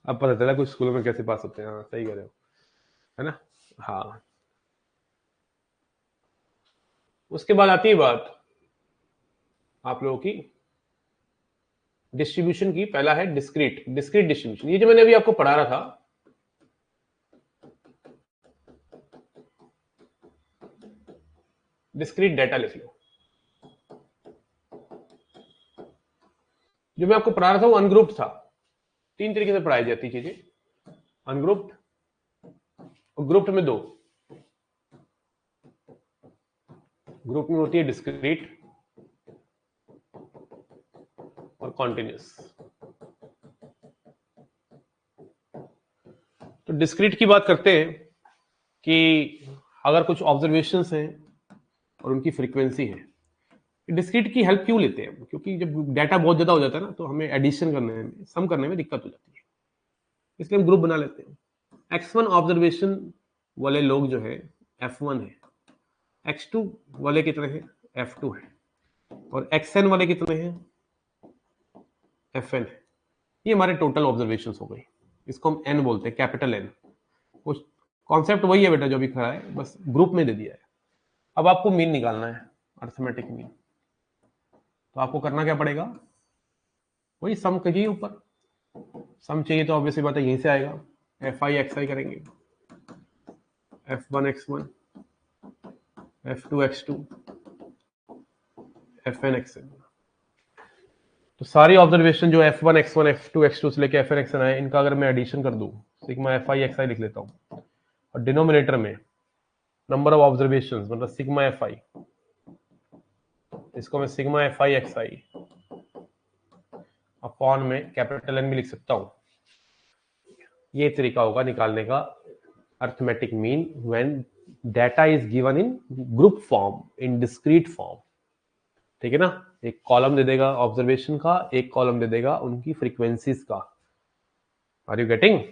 अब पता चला कुछ स्कूलों में कैसे पास होते हैं। हाँ सही कह रहे हो, है ना? हाँ, उसके बाद आती है बात आप लोगों की डिस्ट्रीब्यूशन की। पहला है डिस्क्रीट डिस्ट्रीब्यूशन, ये जो मैंने अभी आपको पढ़ा रहा था, डिस्क्रीट डाटा लिख लो। जो मैं आपको पढ़ा रहा था वो अनग्रुप्ड था। तीन तरीके से पढ़ाई जाती चीजें, अनग्रुप्ड और ग्रुप्ड में दो। ग्रुप में होती है डिस्क्रीट और कॉन्टिन्यूस। तो डिस्क्रीट की बात करते हैं कि अगर कुछ ऑब्जर्वेशंस हैं और उनकी फ्रीक्वेंसी है। डिस्क्रीट की हेल्प क्यों लेते हैं? क्योंकि जब डाटा बहुत ज्यादा हो जाता है ना, तो हमें एडिशन करने में, सम करने में दिक्कत हो जाती है, इसलिए हम ग्रुप बना लेते हैं। x1 ऑब्जर्वेशन वाले लोग जो है f1 है, x2 वाले कितने हैं, f2 है, और xn वाले कितने हैं, fn है। ये हमारे टोटल ऑब्जर्वेशंस हो गई, इसको हम n बोलते हैं, कैपिटल N। कुछ कॉन्सेप्ट वही है बेटा जो भी खड़ा है, बस ग्रुप में दे दिया है। अब आपको मीन निकालना है, अर्थमेटिक मीन। तो आपको करना क्या पड़ेगा, वही सम कीजिए ऊपर। सम चाहिए तो ऑब्वियसली बात है यहीं से आएगा, fi xi करेंगे, f1 x1, f2 x2, fn xn। तो सारी ऑब्जर्वेशन जो f1 x1 f2 x2 से लेके fn xn आए, इनका अगर मैं एडिशन कर दूं, सिग्मा fi xi लिख लेता हूं, और डिनोमिनेटर में नंबर ऑफ ऑब्जर्वेशंस मतलब सिग्मा fi, इसको मैं सिग्मा fi xi अपॉन में कैपिटल N भी लिख सकता हूं। ये तरीका होगा निकालने का arithmetic mean when data is given in group form, in discrete form. ठीक है ना, एक कॉलम दे देगा ऑब्जर्वेशन का, एक कॉलम दे देगा उनकी फ्रीक्वेंसीज का। Are you getting?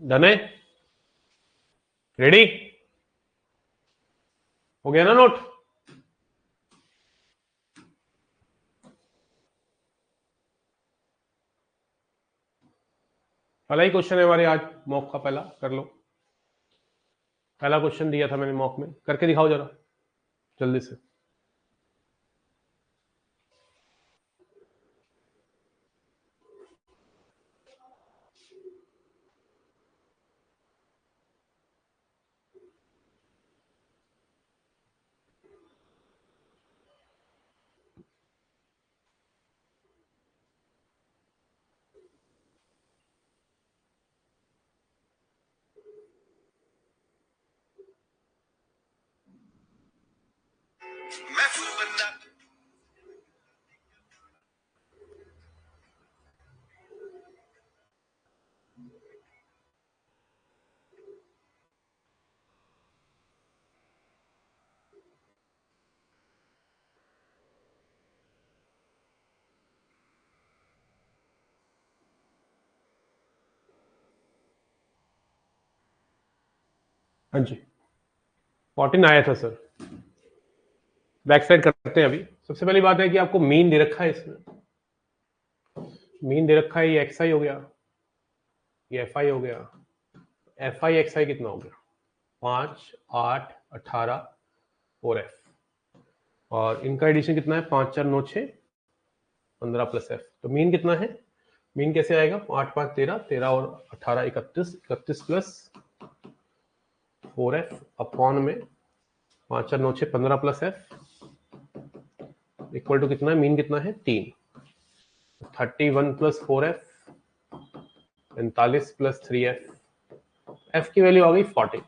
डन है? रेडी हो गया ना नोट? पहला ही क्वेश्चन है हमारे आज मॉक का, पहला कर लो। पहला क्वेश्चन दिया था मैंने मॉक में, करके दिखाओ जरा जल्दी से। हाँ जी, 14 आया था सर। बैक साइड करते हैं अभी। सबसे पहली बात है कि आपको मीन दे रखा है, इसमें मीन दे रखा है, ये एक्स आई हो गया, ये एफ आई हो गया। एफ आई एक्स आई कितना हो गया, 5 8 18 4f, और इनका एडिशन कितना है, 5 4 9 6 15 प्लस f। तो मीन कितना है, मीन कैसे आएगा, 8 5 13, 13 और 18 31, 31 प्लस 4f अपॉन में 5 4 9 6 15 प्लस f इक्वल टू कितना है, मीन कितना है 3। 31 plus 4f 45 plus 3f, f की वैल्यू आ गई 40।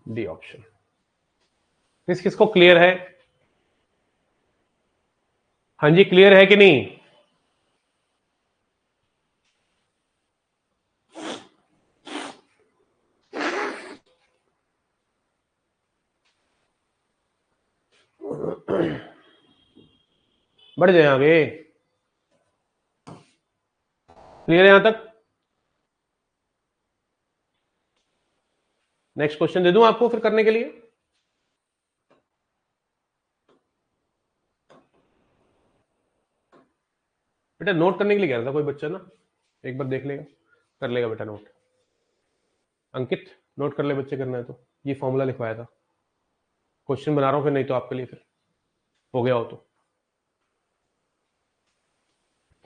D option. किस किसको क्लियर है? हाँ जी, क्लियर है कि नहीं? बढ़ जाए आगे। क्लियर है यहां तक? नेक्स्ट क्वेश्चन दे दूं आपको फिर करने के लिए? बेटा नोट करने के लिए कह रहा था कोई बच्चा ना, एक बार देख लेगा, कर लेगा बेटा नोट। अंकित नोट कर ले बच्चे, करना है तो। ये फॉर्मूला लिखवाया था, क्वेश्चन बना रहा हूं फिर, नहीं तो आपके लिए फिर हो गया हो तो।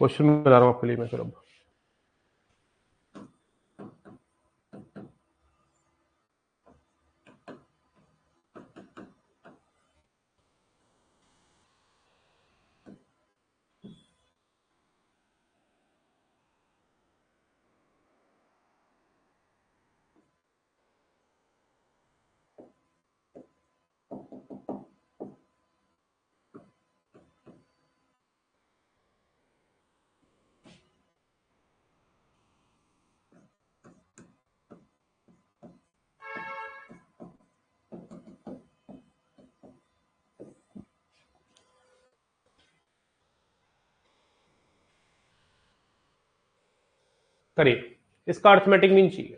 क्वेश्चन बना रहा हूं आपके लिए मैं फिर अब। करिए, इसका अर्थमेटिक मीन चाहिए।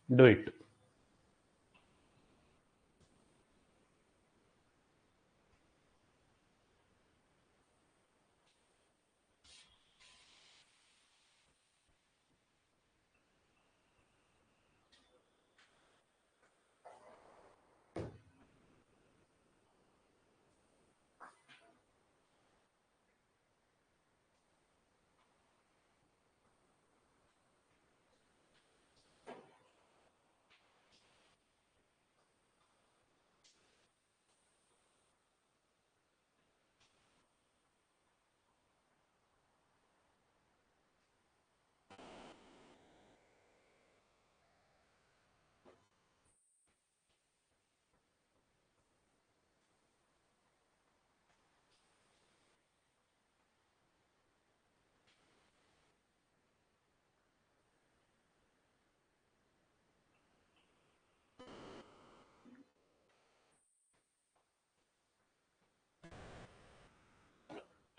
Do it.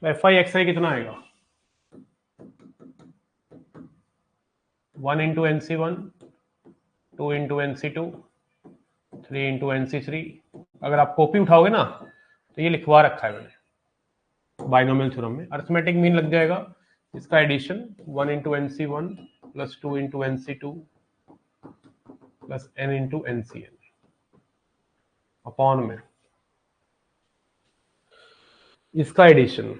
तो एफ आई एक्स आई कितना आएगा? 1 into n c one, 2 into n c two, 3 into n c three. अगर आप कॉपी उठाओगे ना तो ये लिखवा रखा है मैंने बाइनोमियल थ्योरम में। अर्थमेटिक मीन लग जाएगा इसका addition 1 into n c one plus 2 into n c two plus n into n c n upon में इसका एडिशन।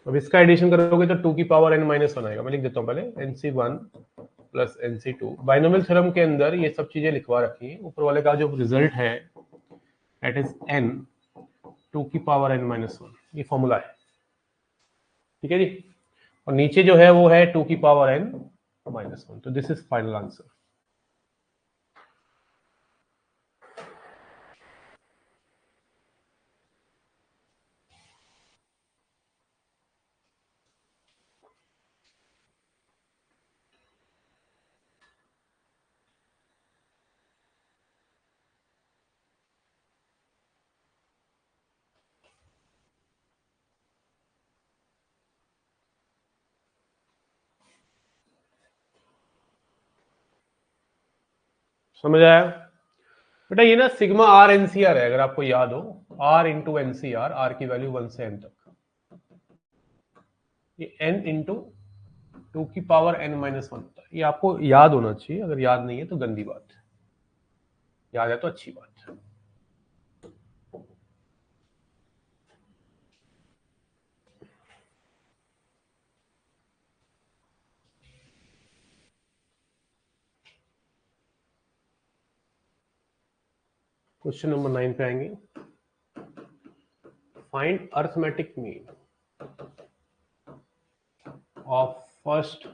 अब इसका एडिशन करोगे तो 2 की पावर n माइनस वन आएगा। मैं लिख देता हूँ पहले n c one plus n c two. Binomial theorem के अंदर ये सब चीजें लिखवा रखी है। ऊपर वाले का जो रिजल्ट है दैट इज n 2 की पावर n माइनस वन, ये फॉर्मूला है। ठीक है जी। और नीचे जो है वो है 2 की पावर n माइनस वन। तो दिस इज फाइनल आंसर। समझ आया बेटा? ये ना सिग्मा आर एनसीआर है, अगर आपको याद हो। आर इंटू एनसीआर, आर की वैल्यू 1 से n तक। ये n इंटू 2 की पावर n माइनस वन होता है। ये आपको याद होना चाहिए, अगर याद नहीं है तो गंदी बात है, याद है तो अच्छी बात है। क्वेश्चन नंबर 9 पे आएंगे। Find arithmetic mean of first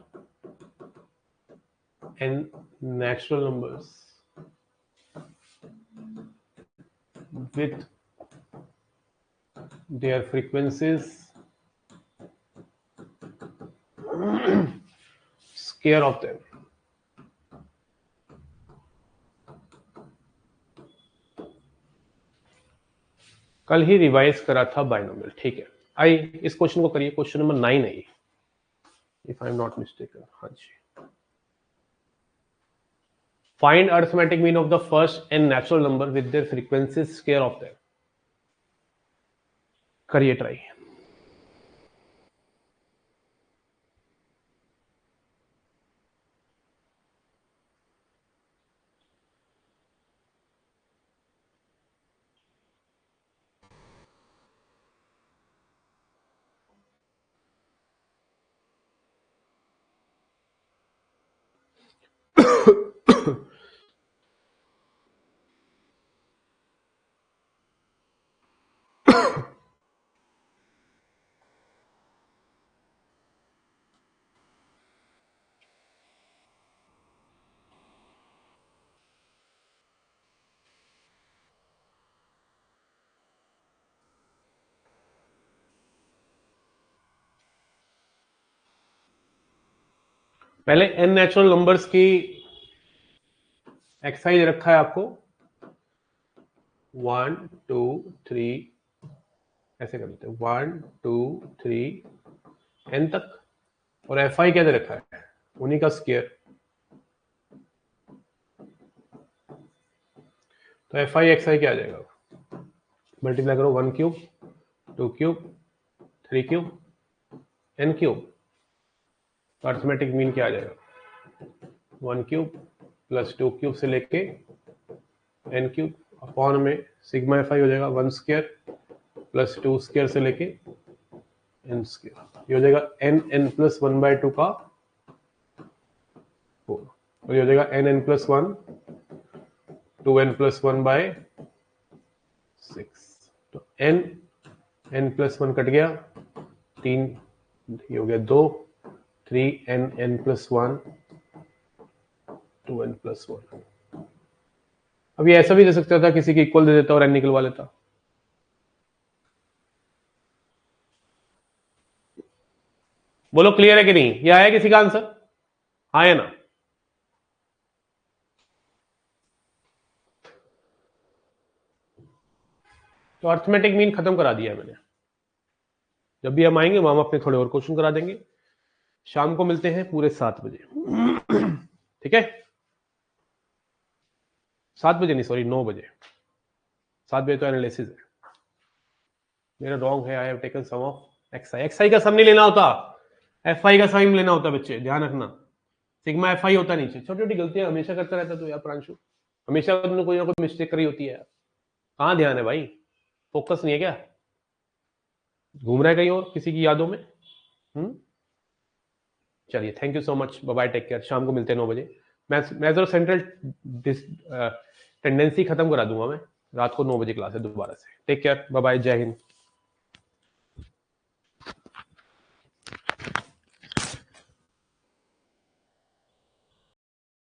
n natural numbers with their frequencies square of them कल ही रिवाइज करा था बाइनोमियल, ठीक है। आई इस क्वेश्चन को करिए, क्वेश्चन नंबर 9 है ये, if I am not mistaken. हाँ जी, find arithmetic mean of the first n natural number with their frequency square of them. करिए ट्राई। पहले एन नेचुरल नंबर्स की एक्सरसाइज रखा है आपको, 1 2 3, ऐसे कर देते हैं 1 2 3 एन तक, और एफ आई क्या दे रखा है, उन्हीं का स्क्वायर। तो एफ आई एक्स आई क्या आ जाएगा, मल्टीप्लाई करो 1 cube 2 cube 3 cube n cube. तो अर्थमेटिक मीन क्या आ जाएगा, 1 क्यूब प्लस 2 क्यूब से लेके एन क्यूब अपॉन में सिग्मा एफ आई हो जाएगा 1 स्क्वायर प्लस 2 स्क्वायर से लेके एन स्क्वायर। ये हो जाएगा एन एन प्लस 1/2 का 4, और ये हो जाएगा N N plus 1 2n plus 1/6। तो एन एन प्लस 1 कट गया 3, ये हो गया 2 3 N N plus 1 2n plus 1। अब ये ऐसा भी दे सकता था, किसी की इक्वल दे देता और एन निकलवा लेता। बोलो क्लियर है कि नहीं, ये आया किसी का आंसर, हाँ या ना। तो अर्थमेटिक मीन खत्म करा दिया है मैंने। जब भी हम आएंगे वहां हम अपने थोड़े और क्वेश्चन करा देंगे। शाम को मिलते हैं पूरे 7 बजे, ठीक है। 7 बजे नहीं, सॉरी 9 बजे। 7 बजे तो एनालिसिस है मेरा, रॉन्ग है। I have taken sum of x i. X i का सम नहीं लेना होता, एफ आई का सम लेना होता बच्चे, ध्यान रखना। सिग्मा एफ आई होता नीचे। छोटी छोटी गलतियां हमेशा करता रहता तू यार प्रांशु, हमेशा तुमने कोई ना कोई मिस्टेक करी होती है। कहाँ ध्यान है भाई, फोकस नहीं है क्या, घूम रहा है कहीं और किसी की यादों में। चलिए, thank you so much, bye bye, take care. शाम को मिलते हैं 9 बजे। मैं जरा सेंट्रल टेंडेंसी खत्म करा दूंगा मैं, रात को 9 बजे क्लास है दोबारा से। टेक केयर, बाय बाय, जय हिंद।